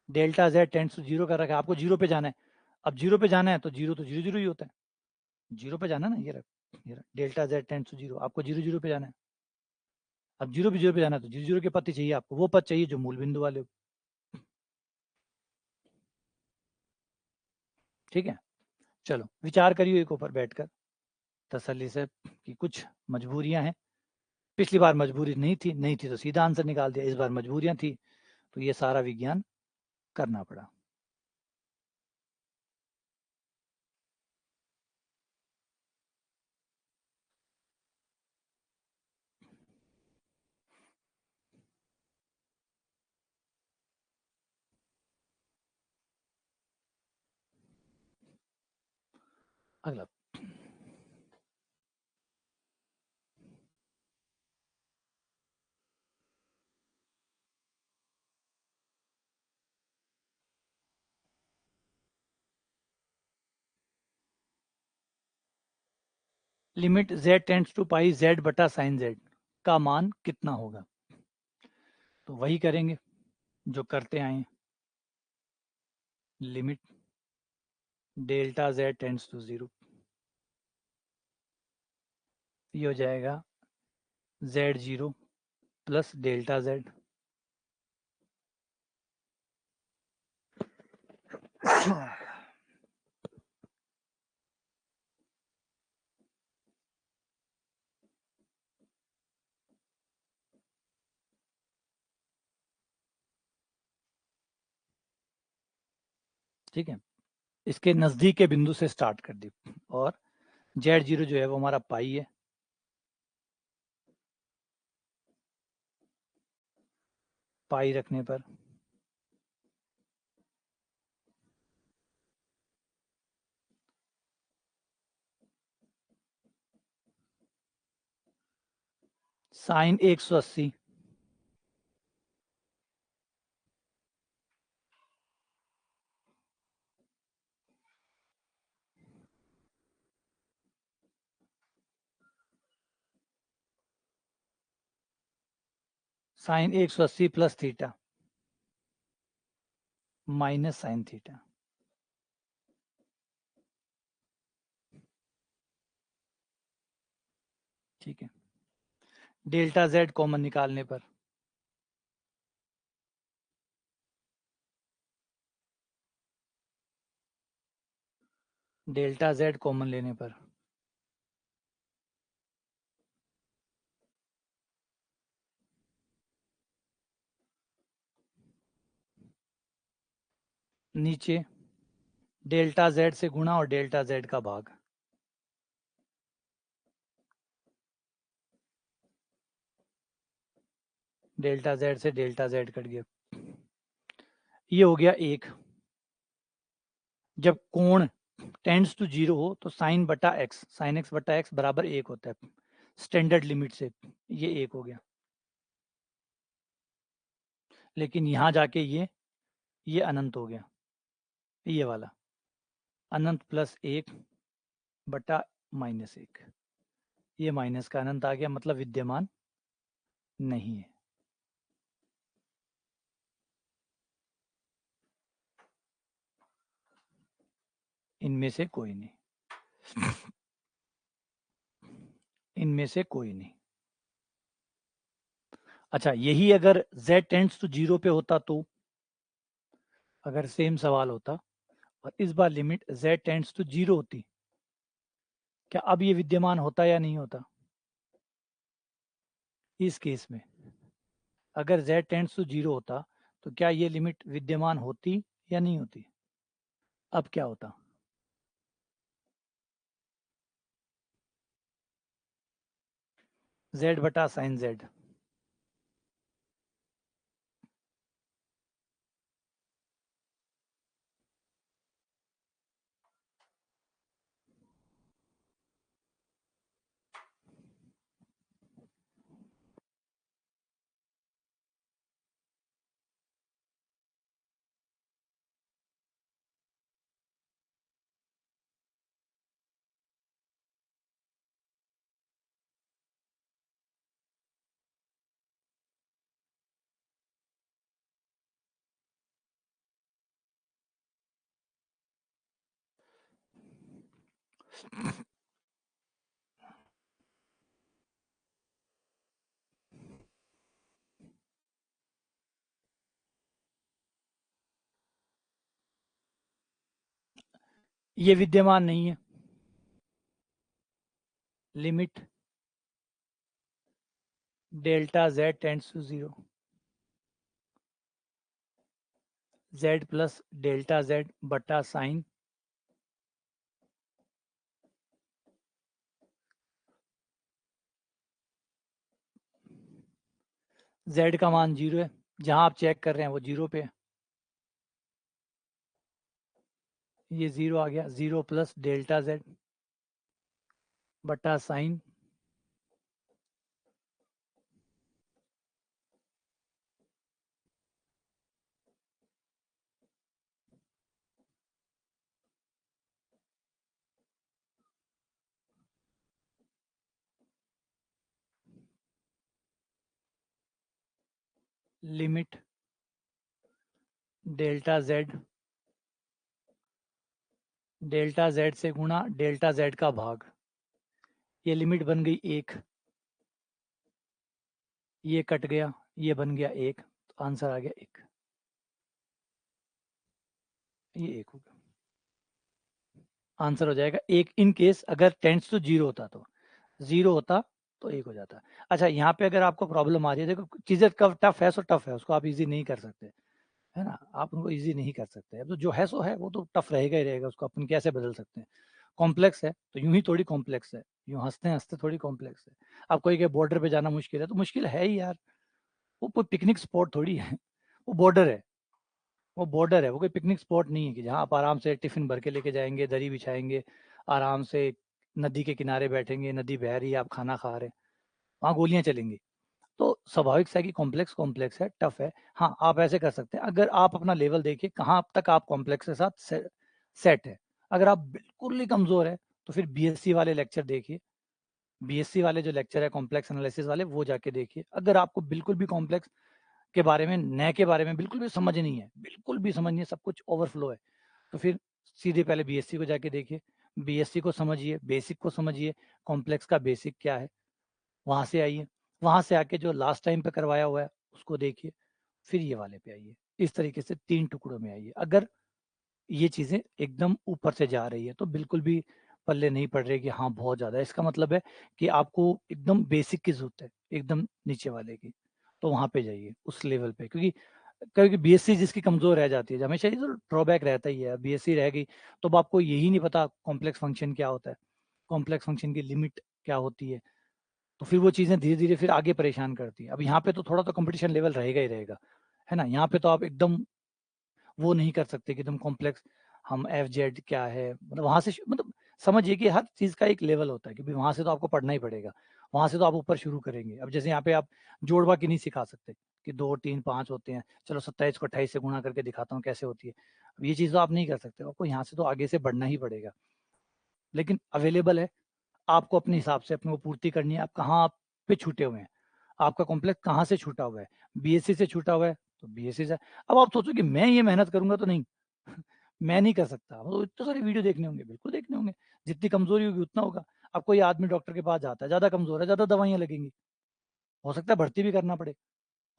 डेल्टा जेड टेंड्स टू 0 कर रखा है, आपको 0 पे जाना है। अब 0 पे जाना है तो 0 तो 0 0 ही होता है, 0 पे जाना है ना। ये रख डेल्टा जेड टेंड्स टू 0, आपको 0 0 पे जाना है। अब 0 पे 0 पे जाना है तो 0 0 के पद चाहिए आपको, वो पद चाहिए जो मूल बिंदु वाले हो। ठीक है, चलो विचार करिए एक ऊपर बैठकर तसल्ली से कि कुछ मजबूरियां हैं। पिछली बार मजबूरी नहीं थी तो सीधा आंसर निकाल दिया, इस बार मजबूरियां थी तो ये सारा विज्ञान करना पड़ा। अगला, limit z tends to pi z बटा साइन z का मान कितना होगा? तो वही करेंगे जो करते आए, limit delta z tends to 0, ये हो जाएगा z0 प्लस डेल्टा z। ठीक है, इसके नजदीक के बिंदु से स्टार्ट कर दी, और z0 जो है वो हमारा पाई है, पाई रखने पर sine 180 sine 180 plus theta minus sine theta. ठीक है, डेल्टा z कॉमन निकालने पर डेल्टा z कॉमन लेने पर नीचे डेल्टा z से गुणा और डेल्टा z का भाग, डेल्टा z से डेल्टा z कट गया, ये हो गया 1। जब कोण टेंड्स टू 0 हो तो साइन बटा एक्स, साइन एक्स बटा एक्स बराबर 1 होता है स्टैंडर्ड लिमिट से, ये 1 हो गया। लेकिन यहां जाके ये अनंत हो गया, ये वाला अनंत प्लस 1 बटा माइनस 1, ये माइनस का अनंत आ गया, मतलब विद्यमान नहीं है। इनमें से कोई नहीं, इनमें से कोई नहीं। अच्छा, यही अगर z टेंड्स टू 0 पे होता तो, अगर सेम सवाल होता और इस बार लिमिट z टेंड्स टू 0 होती, क्या अब ये विद्यमान होता या नहीं होता? इस केस में अगर z टेंड्स टू 0 होता तो क्या ये लिमिट विद्यमान होती या नहीं होती? अब क्या होता? z बटा साइन z। ये विद्यमान नहीं है। Limit delta z tends to 0, z plus delta z बटा साइन z का मान 0 है, जहां आप चेक कर रहे हैं वो 0 पे है, ये 0 आ गया, 0 प्लस डेल्टा z बटा साइन लिमिट डेल्टा z से गुणा डेल्टा z का भाग, ये लिमिट बन गई 1, ये कट गया, ये बन गया 1, तो आंसर आ गया 1, ये 1 हो गया, आंसर हो जाएगा 1। इन केस अगर टेंड्स टू 0 होता तो 0 होता तो 1 हो जाता। अच्छा, यहाँ पे अगर आपको प्रॉब्लम आ रही है, देखो चीजें कब टफ है सो टफ है, उसको आप इजी नहीं कर सकते, है ना, आप उनको इजी नहीं कर सकते। अब तो जो है सो है, वो तो टफ रहेगा ही रहेगा, उसको अपन कैसे बदल सकते हैं। कॉम्प्लेक्स है तो यूं ही थोड़ी कॉम्प्लेक्स है, यूं हंसते हंसते थोड़ी कॉम्प्लेक्स है। आप कोई के बॉर्डर पे जाना मुश्किल है तो मुश्किल है ही यार, वो कोई पिकनिक स्पॉट थोड़ी है, वो बॉर्डर है, वो बॉर्डर है, वो कोई पिकनिक स्पॉट नहीं है कि जहाँ आप आराम से टिफिन भर के लेके जाएंगे, दरी बिछाएंगे, आराम से नदी के किनारे बैठेंगे, नदी बह रही है, आप खाना खा रहे हैं, वहाँ गोलियां चलेंगी। तो स्वाभाविक सा है कि कॉम्प्लेक्स कॉम्प्लेक्स है, टफ है। हाँ, आप ऐसे कर सकते हैं, अगर आप अपना लेवल देखिए कहाँ तक आप कॉम्प्लेक्स के साथ सेट है। अगर आप बिल्कुल ही कमजोर है तो फिर बीएससी वाले लेक्चर देखिए, बीएससी वाले जो लेक्चर है कॉम्प्लेक्स एनालिसिस वाले, वो जाके देखिए। अगर आपको बिल्कुल भी कॉम्प्लेक्स के बारे में, नए के बारे में बिल्कुल भी समझ नहीं है, बिल्कुल भी समझ नहीं है, सब कुछ ओवरफ्लो है, तो फिर सीधे पहले बीएससी को जाके देखिए, बीएससी को समझिए, बेसिक को समझिए, कॉम्प्लेक्स का बेसिक क्या है, वहां से आइए, वहां से आके जो लास्ट टाइम पे करवाया हुआ है उसको देखिए, फिर ये वाले पे आइए। इस तरीके से 3 टुकड़ों में आइए। अगर ये चीजें एकदम ऊपर से जा रही है तो बिल्कुल भी पल्ले नहीं पड़ रही कि हाँ बहुत ज्यादा है, इसका मतलब है कि आपको एकदम बेसिक की जरूरत है, एकदम नीचे वाले की, तो वहां पे जाइए उस लेवल पे। क्योंकि बीएससी जिसकी कमजोर रह जाती है, हमेशा ये तो ड्रॉबैक रहता ही है, बीएससी रहेगी तो अब आपको यही नहीं पता कॉम्प्लेक्स फंक्शन क्या होता है, कॉम्प्लेक्स फंक्शन की लिमिट क्या होती है, तो फिर वो चीजें धीरे धीरे फिर आगे परेशान करती है। अब यहाँ पे तो थोड़ा तो कंपटीशन लेवल रहेगा ही रहेगा, है ना, यहाँ पे तो आप एकदम वो नहीं कर सकते कि एकदम कॉम्प्लेक्स, हम एफ जेड क्या है, मतलब वहां से मतलब समझिए कि हर चीज का एक लेवल होता है, क्योंकि वहां से तो आपको पढ़ना ही पड़ेगा, वहां से तो आप ऊपर शुरू करेंगे। अब जैसे यहाँ पे आप जोड़वा की नहीं सिखा सकते कि 2 3 5 होते हैं, चलो 27 को 28 से गुणा करके दिखाता हूँ कैसे होती है, अब ये चीज तो आप नहीं कर सकते, आपको यहाँ से तो आगे से बढ़ना ही पड़ेगा। लेकिन अवेलेबल है, आपको अपने हिसाब से अपने को पूर्ति करनी है, आप कहाँ पे छूटे हुए हैं, आपका कॉम्प्लेक्स कहाँ से छूटा हुआ है, बीएससी से छूटा हुआ है तो बीएससी से। अब आप सोचो कि मैं ये मेहनत करूंगा तो नहीं, मैं नहीं कर सकता, तो इतने सारे वीडियो देखने होंगे, बिल्कुल देखने होंगे, जितनी कमजोरी होगी उतना होगा। अब कोई आदमी डॉक्टर के पास जाता है, ज्यादा कमजोर है, ज्यादा दवाइयां लगेंगी, हो सकता है भर्ती भी करना पड़े,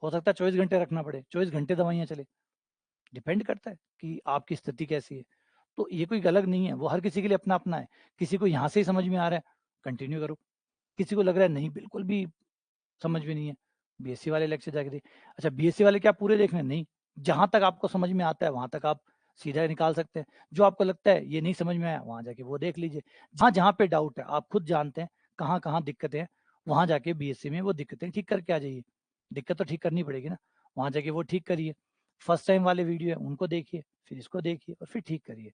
हो सकता है 24 घंटे रखना पड़े, 24 घंटे दवाइयां चले, डिपेंड करता है कि आपकी स्थिति कैसी है। तो ये कोई अलग नहीं है, वो हर किसी के लिए अपना अपना है। किसी को यहाँ से ही समझ में आ रहा है, कंटिन्यू करो, किसी को लग रहा है नहीं बिल्कुल भी समझ में नहीं है, बीएससी वाले लेक्चर जाके देख। अच्छा, बीएससी वाले क्या पूरे देखने नहीं, जहां तक आपको समझ में आता है वहां तक आप सीधा निकाल सकते हैं। जो आपको लगता है ये नहीं समझ में आया, वहां जाके वो देख लीजिए। जहां जहां पे डाउट है आप खुद जानते हैं, कहाँ कहाँ दिक्कतें हैं, वहां जाके बीएससी में वो दिक्कतें ठीक करके आ जाइए। दिक्कत तो ठीक करनी पड़ेगी ना, वहां जाके वो ठीक करिए। फर्स्ट टाइम वाले वीडियो है उनको देखिए, फिर इसको देखिए और फिर ठीक करिए।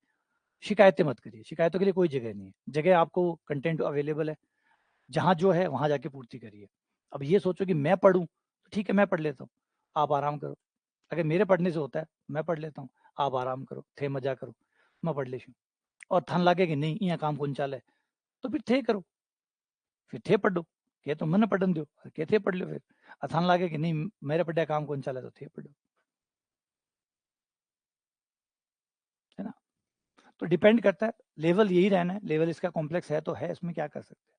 शिकायतें मत करिए, शिकायतों के लिए कोई जगह नहीं है, जगह आपको कंटेंट अवेलेबल है, जहाँ जो है वहां जाके पूर्ति करिए। अब ये सोचो कि मैं पढ़ूं तो ठीक है, मैं पढ़ लेता हूँ, आप आराम करो। अगर मेरे पढ़ने से होता है मैं पढ़ लेता हूँ, आप आराम करो, थे मजा करो, मैं पढ़ लेशूँ। और थन लागे कि नहीं यहाँ काम कौन चाले, तो फिर थे करो, फिर थे पढ़ो, के तो मैंने पढ़न दो, के थे पढ़ लो फिर। थन लागे कि नहीं मेरे पढ़िया काम कौन चाले, तो थे पढ़ो, है ना। तो डिपेंड करता है, लेवल यही रहना है, लेवल इसका कॉम्प्लेक्स है तो है, इसमें क्या कर सकते हैं।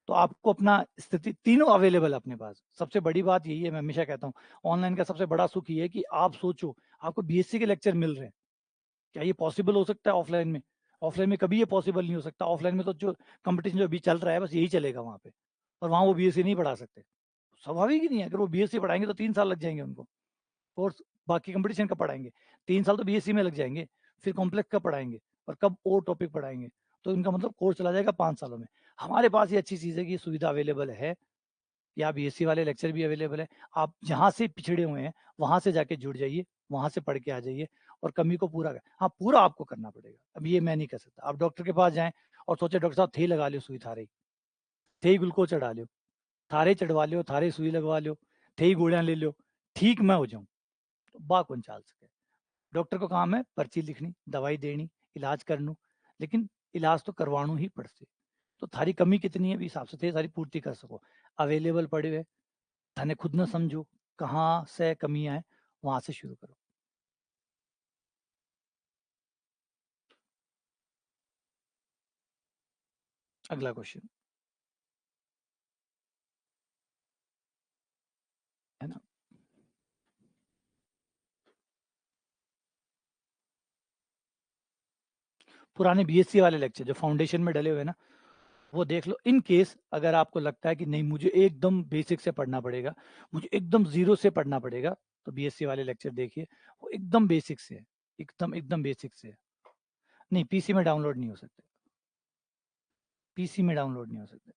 तो आपको अपना स्थिति तीनों अवेलेबल है अपने पास। सबसे बड़ी बात यही है, मैं हमेशा कहता हूँ ऑनलाइन का सबसे बड़ा सुख ये है कि आप सोचो आपको बीएससी के लेक्चर मिल रहे हैं, क्या ये पॉसिबल हो सकता है ऑफलाइन में? ऑफलाइन में कभी ये पॉसिबल नहीं हो सकता। ऑफलाइन में तो जो कंपटीशन जो अभी चल रहा है बस यही चलेगा वहाँ पे, और वहाँ वो बीएससी नहीं पढ़ा सकते। स्वाभाविक ही नहीं है, अगर वो बीएससी पढ़ाएंगे तो 3 साल लग जाएंगे उनको, कोर्स बाकी कंपटीशन कब पढ़ाएंगे? 3 साल तो बीएससी में लग जाएंगे, फिर कॉम्प्लेक्स कब पढ़ाएंगे और कब और टॉपिक पढ़ाएंगे? तो इनका मतलब कोर्स चला जाएगा 5 सालों में। हमारे पास ये अच्छी चीज़ है कि सुविधा अवेलेबल है, या बीएससी वाले लेक्चर भी अवेलेबल है। आप जहाँ से पिछड़े हुए हैं वहाँ से जाके जुड़ जाइए, वहाँ से पढ़ के आ जाइए और कमी को पूरा कर, हाँ पूरा आपको करना पड़ेगा। अब ये मैं नहीं कर सकता। आप डॉक्टर के पास जाएं और सोचे डॉक्टर साहब थे लगा लो सुई थारे, थे ही ग्लूकोज चढ़ा लो, थारे चढ़वा लो, थारे सुई लगवा लो, थे ही गोलियां ले लो, ठीक मैं हो जाऊं, तो बा कौन चाल सके? डॉक्टर को काम है पर्ची लिखनी, दवाई देनी, इलाज करनू, लेकिन इलाज तो करवाणु ही पड़से। तो थारी कमी कितनी है भी हिसाब से थे सारी पूर्ति कर सको। अवेलेबल पड़े हुए, थाने खुद न समझो कहाँ से कमियां है, वहां से शुरू करो। अगला क्वेश्चन है ना, पुराने बीएससी वाले लेक्चर जो फाउंडेशन में डले हुए हैं ना, वो देख लो। इन केस अगर आपको लगता है कि नहीं मुझे एकदम बेसिक से पढ़ना पड़ेगा, मुझे एकदम जीरो से पढ़ना पड़ेगा, तो बीएससी वाले लेक्चर देखिए, वो एकदम बेसिक से है, एकदम एकदम बेसिक से है। नहीं, पीसी में डाउनलोड नहीं हो सकते, पीसी में डाउनलोड नहीं हो सकते।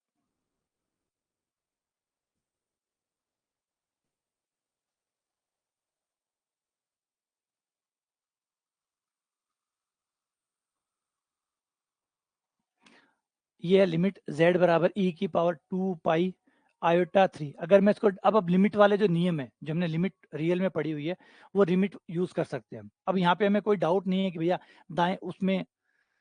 ये है लिमिट z बराबर e की पावर 2 पाई आयोटा 3। अगर मैं इसको अब लिमिट वाले जो नियम है जो हमने लिमिट रियल में पढ़ी हुई है, वो लिमिट यूज कर सकते हैं हम। अब यहाँ पे हमें कोई डाउट नहीं है कि भैया दाएं उसमें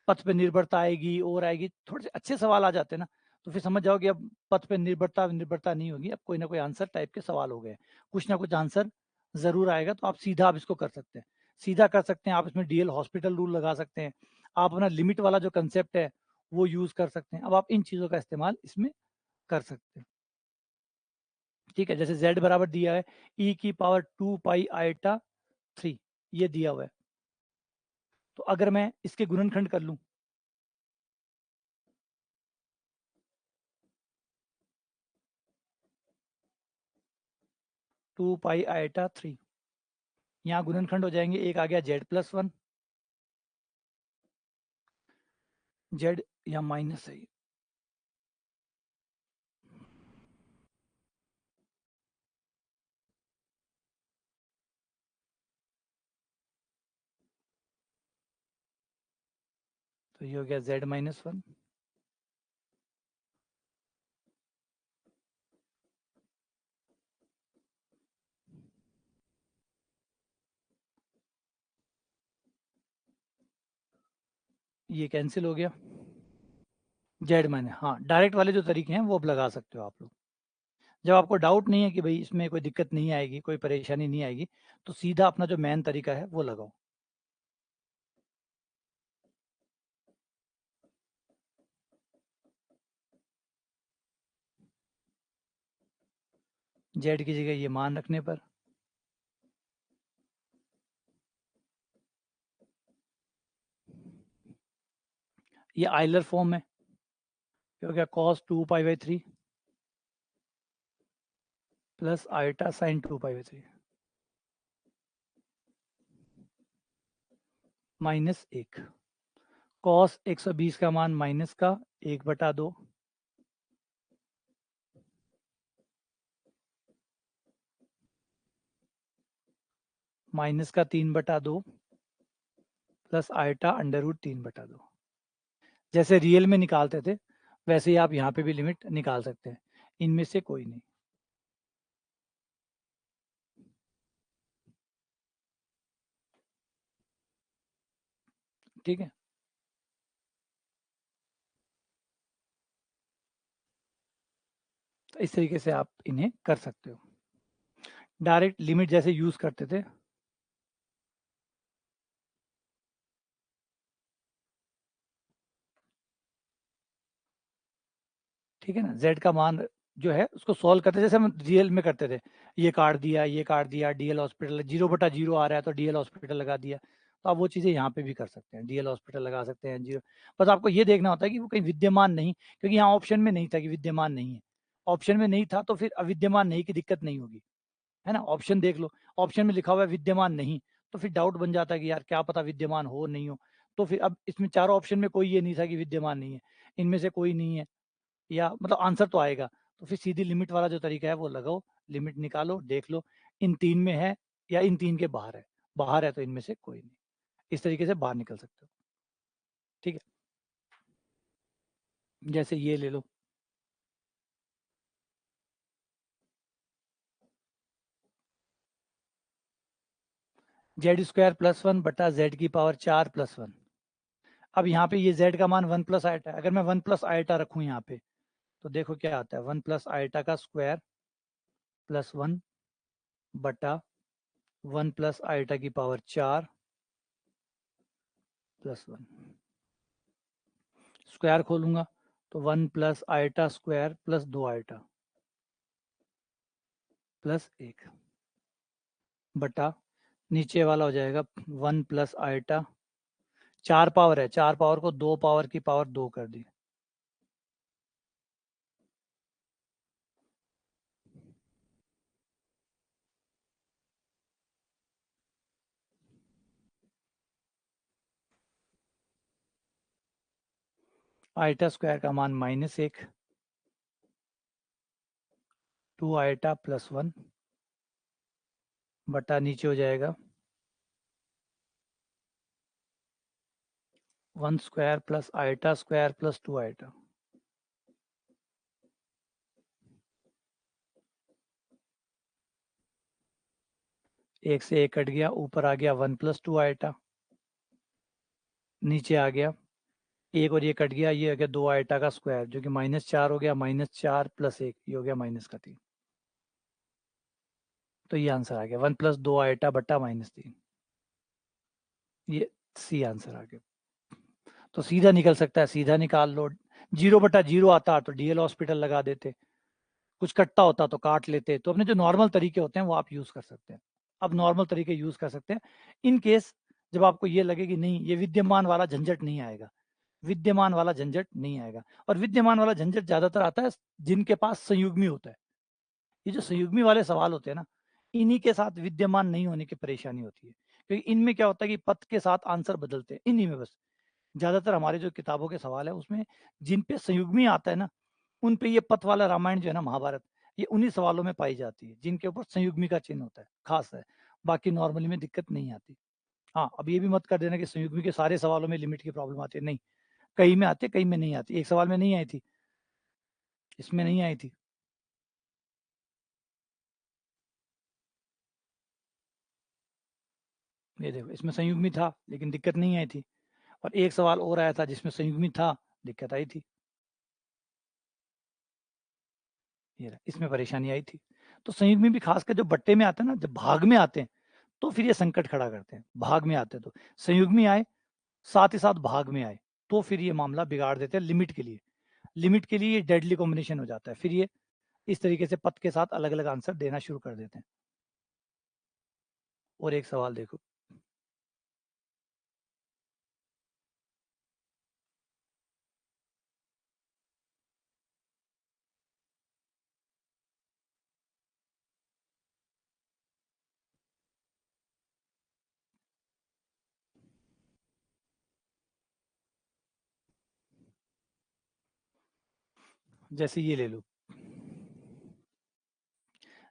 पथ पे निर्भरता आएगी और आएगी, थोड़े से अच्छे सवाल आ जाते हैं ना, तो फिर समझ जाओ कि अब पथ पे निर्भरता निर्भरता नहीं होगी, अब कोई ना कोई आंसर टाइप के सवाल हो गए, कुछ ना कुछ आंसर जरूर आएगा। तो आप सीधा आप इसको कर सकते हैं, सीधा कर सकते हैं आप। इसमें डीएल हॉस्पिटल रूल लगा सकते हैं, आप अपना लिमिट वाला जो कंसेप्ट है वो यूज कर सकते हैं। अब आप इन चीजों का इस्तेमाल इसमें कर सकते हैं। ठीक है, जैसे z बराबर दिया है e की पावर 2 पाई आयटा 3, ये दिया हुआ है। तो अगर मैं इसके गुणनखंड कर लूं, 2 पाई आयटा 3, यहाँ गुणनखंड हो जाएंगे, एक आ गया z+1, z या माइनस है, तो ये हो गया z-1। ये कैंसिल हो गया, z-, हाँ डायरेक्ट वाले जो तरीके हैं वो अब लगा सकते हो आप लोग। जब आपको डाउट नहीं है कि भाई इसमें कोई दिक्कत नहीं आएगी, कोई परेशानी नहीं आएगी, तो सीधा अपना जो मेन तरीका है वो लगाओ। z की जगह ये मान रखने पर ये आइलर फॉर्म है, क्या हो गया cos 2 पाई/3 प्लस आयटा साइन 2 पाई/3 -1। cos 120 का मान माइनस का 1/2, माइनस का 3/2 प्लस आयटा √3/2। जैसे रियल में निकालते थे वैसे ही आप यहाँ पे भी लिमिट निकाल सकते हैं, इनमें से कोई नहीं। ठीक है, तो इस तरीके से आप इन्हें कर सकते हो। डायरेक्ट लिमिट जैसे यूज करते थे, ठीक है ना, z का मान जो है उसको सॉल्व करते जैसे हम रियल में करते थे, ये काट दिया, ये काट दिया, डीएल हॉस्पिटल 0/0 आ रहा है तो डीएल हॉस्पिटल लगा दिया। तो आप वो चीज़ें यहाँ पे भी कर सकते हैं, डीएल हॉस्पिटल लगा सकते हैं, जीरो। बस आपको ये देखना होता है कि वो कहीं विद्यमान नहीं, क्योंकि यहाँ ऑप्शन में नहीं था कि विद्यमान नहीं है। ऑप्शन में नहीं था तो फिर अविद्यमान नहीं की दिक्कत नहीं होगी, है ना। ऑप्शन देख लो, ऑप्शन में लिखा हुआ है विद्यमान नहीं, तो फिर डाउट बन जाता है कि यार क्या पता विद्यमान हो नहीं हो। तो फिर अब इसमें चारों ऑप्शन में कोई ये नहीं था कि विद्यमान नहीं है, इनमें से कोई नहीं है, या मतलब आंसर तो आएगा। तो फिर सीधी लिमिट वाला जो तरीका है वो लगाओ, लिमिट निकालो, देख लो इन 3 में है या इन 3 के बाहर है। बाहर है तो इनमें से कोई नहीं। इस तरीके से बाहर निकल सकते हो। ठीक है? जैसे ये ले लो। z² + 1 बटा z की पावर 4 + 1। अब यहाँ पे ये z का मान 1 + आइटा है। अगर मैं 1 + आइटा रखूँ यहाँ पे, तो देखो क्या आता है, 1 + आइटा का स्क्वायर प्लस 1 बटा 1 + आइटा की पावर 4 + 1। स्क्वायर खोलूंगा तो 1 + iota square plus 2 iota plus 1 बटा नीचे वाला हो जाएगा 1 + आइटा, 4 पावर है, 4 पावर को 2 पावर की पावर 2 कर दी, आइटा स्क्वायर का मान -1, 2 आइटा + 1 बटा नीचे हो जाएगा 1 square plus iota square plus 2 iota. एक से एक कट गया, ऊपर आ गया 1 + 2 आइटा, नीचे आ गया एक और ये कट गया, ये हो गया 2 आइटा का स्क्वायर जो कि -4 हो गया, -4 + 1 ये हो गया -3। तो ये आंसर आ गया 1 + 2 आइटा बटा -3। ये सी आंसर आ गया। तो सीधा निकल सकता है, सीधा निकाल लो। 0/0 आता तो डीएल हॉस्पिटल लगा देते, कुछ कटता होता तो काट लेते। तो अपने जो नॉर्मल तरीके होते हैं वो आप यूज कर सकते हैं। अब नॉर्मल तरीके यूज कर सकते हैं इन केस जब आपको ये लगे कि नहीं, ये विद्यमान वाला झंझट नहीं आएगा, विद्यमान वाला झंझट नहीं आएगा। और विद्यमान वाला झंझट ज्यादातर आता है जिनके पास संयुग्मी होता है। ये जो संयुग्मी वाले सवाल होते हैं ना, इन्हीं के साथ विद्यमान नहीं होने की परेशानी होती है, क्योंकि इनमें क्या होता है कि पद के साथ आंसर बदलते हैं, इन्हीं में बस। ज्यादातर हमारे जो किताबों के सवाल है उसमें जिन पे संयुग्मी आता है ना, उन पे ये पथ वाला रामायण जो है ना, महाभारत, ये उन्हीं सवालों में पाई जाती है जिनके ऊपर संयुग्मी का चिन्ह होता है, खास है। बाकी नॉर्मली में दिक्कत नहीं आती। हाँ, अब ये भी मत कर देना कि संयुग्मी के सारे सवालों में लिमिट की प्रॉब्लम आती है, नहीं। कई में आती है, कई में नहीं आती। एक सवाल में नहीं आई थी, इसमें नहीं आई थी। ये देखो, इसमें संयुग्मी था लेकिन दिक्कत नहीं आई थी। और एक सवाल और आया था जिसमें संयुग्मी था, दिक्कत आई थी। ये इसमें परेशानी आई थी। तो संयुग्मी भी खासकर जो बट्टे में आते हैं ना, जब भाग में आते हैं, तो फिर ये संकट खड़ा करते हैं। भाग में आते तो संयुग्मी आए, साथ ही साथ भाग में आए, तो फिर ये मामला बिगाड़ देते हैं लिमिट के लिए। लिमिट के लिए ये डेडली कॉम्बिनेशन हो जाता है। फिर ये इस तरीके से पद के साथ अलग अलग आंसर देना शुरू कर देते हैं। और एक सवाल देखो, जैसे ये ले लो,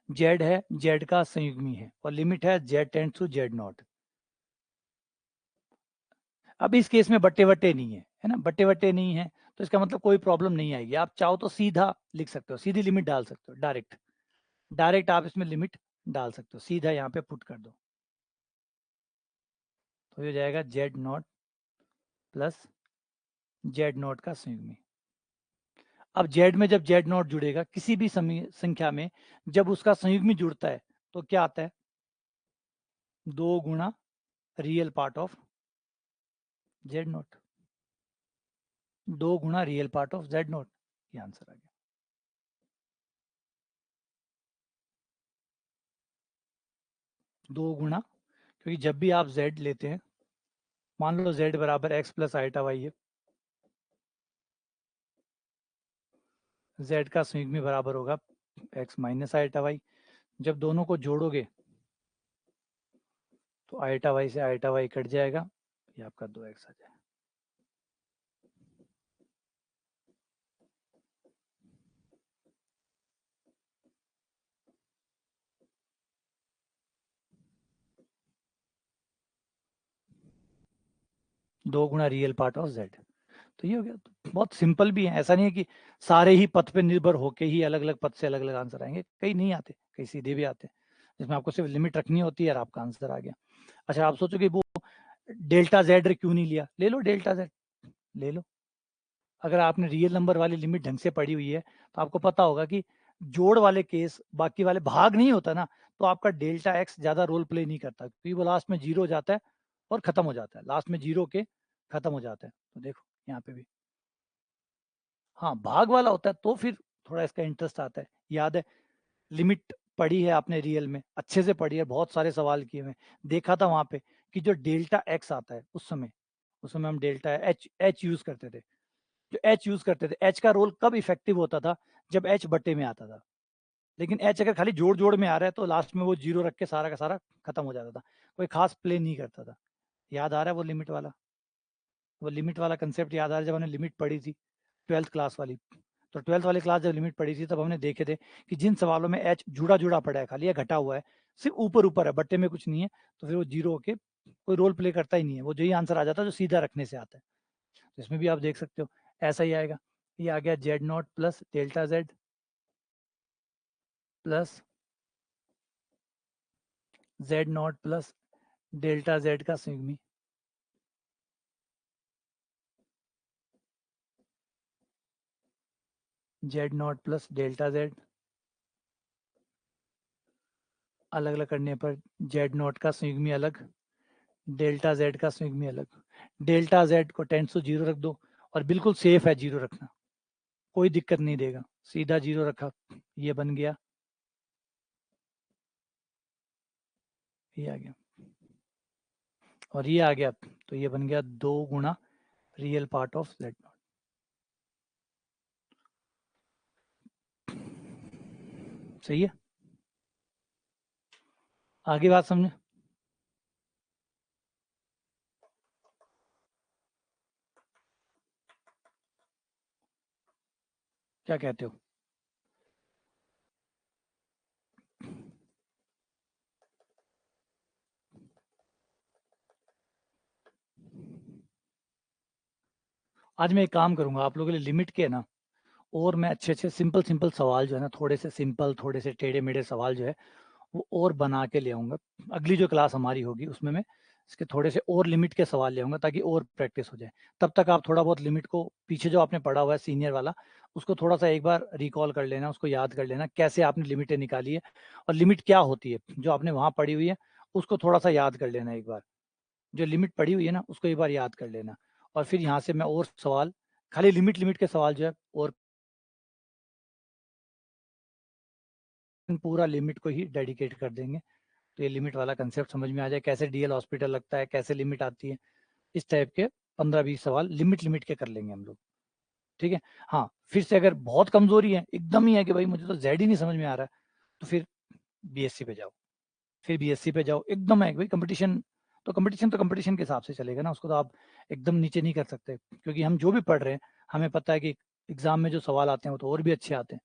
जेड है, जेड का संयुग्मी है और लिमिट है z टेंड्स टू z0। अब इस केस में बट्टे वट्टे नहीं है ना, बट्टे वट्टे नहीं है, तो इसका मतलब कोई प्रॉब्लम नहीं आएगी। आप चाहो तो सीधा लिख सकते हो, सीधी लिमिट डाल सकते हो, डायरेक्ट डायरेक्ट आप इसमें लिमिट डाल सकते हो, सीधा यहाँ पे पुट कर दो। तो ये हो जाएगा z0 प्लस z0 का संयुग्मी। अब z में जब z0 जुड़ेगा किसी भी संख्या में, जब उसका संयुग्मी जुड़ता है तो क्या आता है, 2 गुणा रियल पार्ट ऑफ z0, 2 गुणा रियल पार्ट ऑफ z0। ये आंसर आ गया। 2 गुना, क्योंकि जब भी आप z लेते हैं, मान लो z बराबर x प्लस आइटा वाई है, z का संयुग्मी बराबर होगा x माइनस आइटा वाई। जब दोनों को जोड़ोगे तो आइटा वाई से आइटा वाई कट जाएगा, ये आपका 2x आ जाएगा। दो गुना रियल पार्ट ऑफ z, तो ये हो गया। तो बहुत सिंपल भी है, ऐसा नहीं है कि सारे ही पथ पे निर्भर होके ही अलग अलग पथ से अलग अलग आंसर आएंगे, कई नहीं आते, कई सीधे भी आते हैं, जिसमें आपको सिर्फ लिमिट रखनी होती है और आपका आंसर आ गया। अच्छा, आप सोचोगे वो डेल्टा जेड क्यों नहीं लिया, ले लो डेल्टा जेड, ले लो। अगर आपने रियल नंबर वाली लिमिट ढंग से पढ़ी हुई है तो आपको पता होगा कि जोड़ वाले केस, बाकी वाले भाग नहीं होता ना, तो आपका डेल्टा एक्स ज्यादा रोल प्ले नहीं करता, क्योंकि वो लास्ट में 0 हो जाता है और खत्म हो जाता है, लास्ट में 0 के खत्म हो जाता है। तो देखो यहाँ पे भी हाँ भाग वाला होता है, तो फिर थोड़ा इसका इंटरेस्ट आता है। याद है, लिमिट पढ़ी है आपने रियल में, अच्छे से पढ़ी है, बहुत सारे सवाल किए हुए, देखा था वहां पे कि जो डेल्टा एक्स आता है उस समय हम डेल्टा एच यूज करते थे। जो एच यूज करते थे, एच का रोल कब इफेक्टिव होता था, जब एच बट्टे में आता था। लेकिन एच अगर खाली जोड़ जोड़ में आ रहा है तो लास्ट में वो 0 रख के सारा का सारा खत्म हो जाता था, कोई खास प्ले नहीं करता था। याद आ रहा है वो लिमिट वाला कंसेप्ट याद आ रहा है, जब हमने लिमिट पढ़ी थी 12th क्लास वाली। तो 12th वाली क्लास जब लिमिट पढ़ी थी तब हमने देखे थे कि जिन सवालों में एच जुड़ा जुड़ा पड़ा है, खाली या घटा हुआ है, सिर्फ ऊपर ऊपर है, बट्टे में कुछ नहीं है, तो फिर वो 0 होके कोई रोल प्ले करता ही नहीं है, वो जो ही आंसर आ जाता है जो सीधा रखने से आता है। तो इसमें भी आप देख सकते हो ऐसा ही आएगा। ये आ गया Z naught plus delta Z plus Z naught plus delta Z का संयुग्मी, Z naught plus delta Z, अलग अलग करने पर जेड नॉट का संयुग्मी अलग, डेल्टा जेड का संयुग्मी अलग। डेल्टा जेड को टेंस टू 0 रख दो, और बिल्कुल सेफ है 0 रखना, कोई दिक्कत नहीं देगा, सीधा 0 रखा, ये बन गया, ये आ गया, और ये आ गया, तो ये बन गया 2 गुना real part of Z naught. सही है, आगे बात समझे। क्या कहते हो? आज मैं एक काम करूंगा आप लोगों के लिए, लिमिट के ना, और मैं अच्छे अच्छे सिंपल सिंपल सवाल जो है ना, थोड़े से सिंपल, थोड़े से टेढ़े मेढ़े सवाल जो है वो और बना के ले आऊंगा। अगली जो क्लास हमारी होगी उसमें मैं इसके थोड़े से और लिमिट के सवाल ले आऊंगा, ताकि और प्रैक्टिस हो जाए। तब तक आप थोड़ा बहुत लिमिट को, पीछे जो आपने पढ़ा हुआ है सीनियर वाला, उसको थोड़ा सा एक बार रिकॉल कर लेना, उसको याद कर लेना कैसे आपने लिमिटें निकाली है, और लिमिट क्या होती है जो आपने वहां पढ़ी हुई है, उसको थोड़ा सा याद कर लेना एक बार। जो लिमिट पढ़ी हुई है ना उसको एक बार याद कर लेना, और फिर यहाँ से मैं और सवाल, खाली लिमिट लिमिट के सवाल जो है, और पूरा लिमिट को ही डेडिकेट कर देंगे। तो ये लिमिट वाला कंसेप्ट समझ में आ जाए, कैसे डीएल हॉस्पिटल लगता है, कैसे लिमिट आती है, इस टाइप के 15-20 सवाल लिमिट लिमिट के कर लेंगे हम लोग। ठीक है। हाँ, फिर से अगर बहुत कमजोरी है, एकदम ही है कि भाई मुझे तो जेड ही नहीं समझ में आ रहा है, तो फिर बीएससी पे जाओ, फिर बीएससी पे जाओ। एकदम है कि भाई कंपटीशन, तो कंपटीशन के हिसाब से चलेगा ना, उसको तो आप एकदम नीचे नहीं कर सकते, क्योंकि हम जो भी पढ़ रहे हैं हमें पता है कि एग्जाम में जो सवाल आते हैं वो तो और भी अच्छे आते हैं,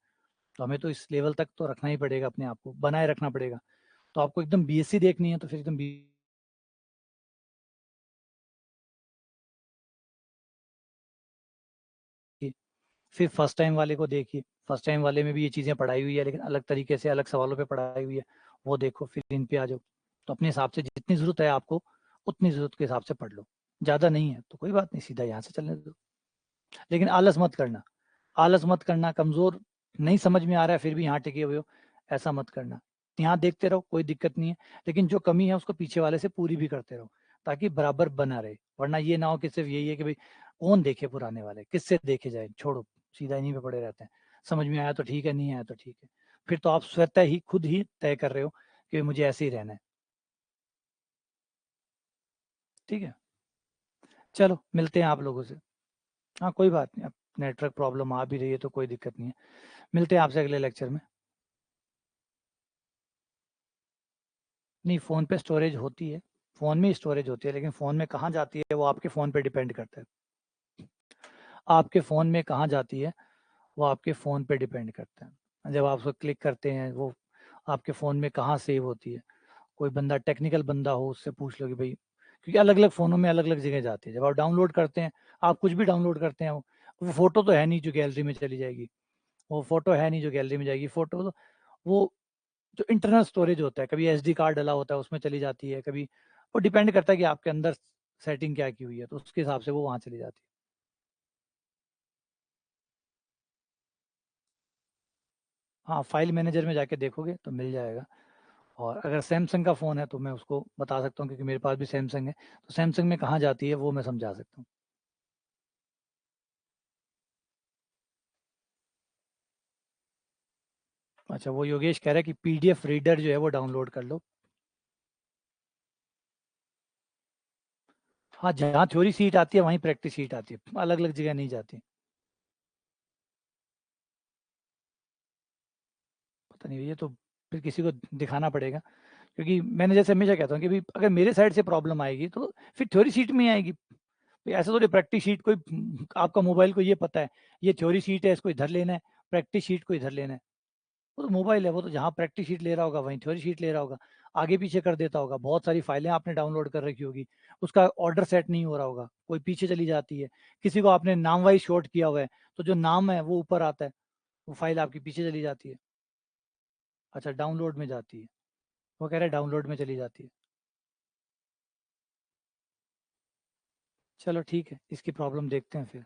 तो हमें तो इस लेवल तक तो रखना ही पड़ेगा, अपने आप को बनाए रखना पड़ेगा। तो आपको एकदम बीएससी देखनी है तो फिर एकदम फिर फर्स्ट टाइम वाले को देखिए, फर्स्ट टाइम वाले में भी ये चीज़ें पढ़ाई हुई है, लेकिन अलग तरीके से अलग सवालों पे पढ़ाई हुई है, वो देखो, फिर इन पे आ जाओ। तो अपने हिसाब से जितनी ज़रूरत है आपको, उतनी ज़रूरत के हिसाब से पढ़ लो। ज़्यादा नहीं है तो कोई बात नहीं, सीधा यहाँ से चलने दो। लेकिन आलस मत करना, आलस मत करना, कमज़ोर नहीं समझ में आ रहा है फिर भी यहाँ टिके हुए हो, ऐसा मत करना। यहाँ देखते रहो, कोई दिक्कत नहीं है, लेकिन जो कमी है उसको पीछे वाले से पूरी भी करते रहो, ताकि बराबर बना रहे। वरना ये ना हो कि सिर्फ यही है कि भाई कौन देखे पुराने वाले, किससे देखे जाए, छोड़ो, सीधा इन्हीं पे पड़े रहते हैं। समझ में आया तो ठीक है, नहीं आया तो ठीक है, फिर तो आप स्वतः ही खुद ही तय कर रहे हो कि मुझे ऐसे ही रहना है। ठीक है, चलो मिलते हैं आप लोगों से। हाँ, कोई बात नहीं, अब नेटवर्क प्रॉब्लम आ भी रही है तो कोई दिक्कत नहीं है। मिलते हैं आपसे अगले लेक्चर में। नहीं, फ़ोन पे स्टोरेज होती है, फ़ोन में स्टोरेज होती है, लेकिन फ़ोन में कहाँ जाती है वो आपके फ़ोन पे डिपेंड करता है। आपके फ़ोन में कहाँ जाती है वो आपके फ़ोन पे डिपेंड करता है। जब आप उसको क्लिक करते हैं, वो आपके फ़ोन में कहाँ सेव होती है। कोई बंदा टेक्निकल बंदा हो, उससे पूछ लो कि भाई, क्योंकि अलग-अलग फ़ोनों में अलग-अलग जगह जाती है। जब आप डाउनलोड करते हैं, आप कुछ भी डाउनलोड करते हैं, वो फ़ोटो तो है नहीं जो गैलरी में चली जाएगी, वो फ़ोटो है नहीं जो गैलरी में जाएगी। फ़ोटो तो वो जो इंटरनल स्टोरेज होता है, कभी एसडी कार्ड डला होता है उसमें चली जाती है, कभी वो डिपेंड करता है कि आपके अंदर सेटिंग क्या की हुई है, तो उसके हिसाब से वो वहाँ चली जाती है। हाँ, फ़ाइल मैनेजर में जाके देखोगे तो मिल जाएगा। और अगर सैमसंग का फ़ोन है तो मैं उसको बता सकता हूँ, क्योंकि मेरे पास भी सैमसंग है, तो सैमसंग में कहाँ जाती है वो मैं समझा सकता हूँ। अच्छा, वो योगेश कह रहा है कि पीडीएफ रीडर जो है वो डाउनलोड कर लो। हाँ, जहाँ थ्योरी सीट आती है वहीं प्रैक्टिस सीट आती है, अलग-अलग जगह नहीं जाती। पता नहीं, ये तो फिर किसी को दिखाना पड़ेगा, क्योंकि मैंने जैसे हमेशा कहता हूँ कि भाई अगर मेरे साइड से प्रॉब्लम आएगी तो फिर थ्योरी सीट में ही आएगी। भाई ऐसा थोड़ी प्रैक्टिस शीट कोई, आपका मोबाइल को ये पता है, ये थ्योरी शीट है इसको इधर लेना है, प्रैक्टिस शीट को इधर लेना है। वो तो मोबाइल है, वो तो जहाँ प्रैक्टिस शीट ले रहा होगा वहीं थ्योरी शीट ले रहा होगा, आगे पीछे कर देता होगा। बहुत सारी फाइलें आपने डाउनलोड कर रखी होगी, उसका ऑर्डर सेट नहीं हो रहा होगा, कोई पीछे चली जाती है, किसी को आपने नाम वाइज शॉर्ट किया हुआ है, तो जो नाम है वो ऊपर आता है, वो फाइल आपकी पीछे चली जाती है। अच्छा, डाउनलोड में जाती है, वो कह रहा है डाउनलोड में चली जाती है। चलो ठीक है, इसकी प्रॉब्लम देखते हैं फिर।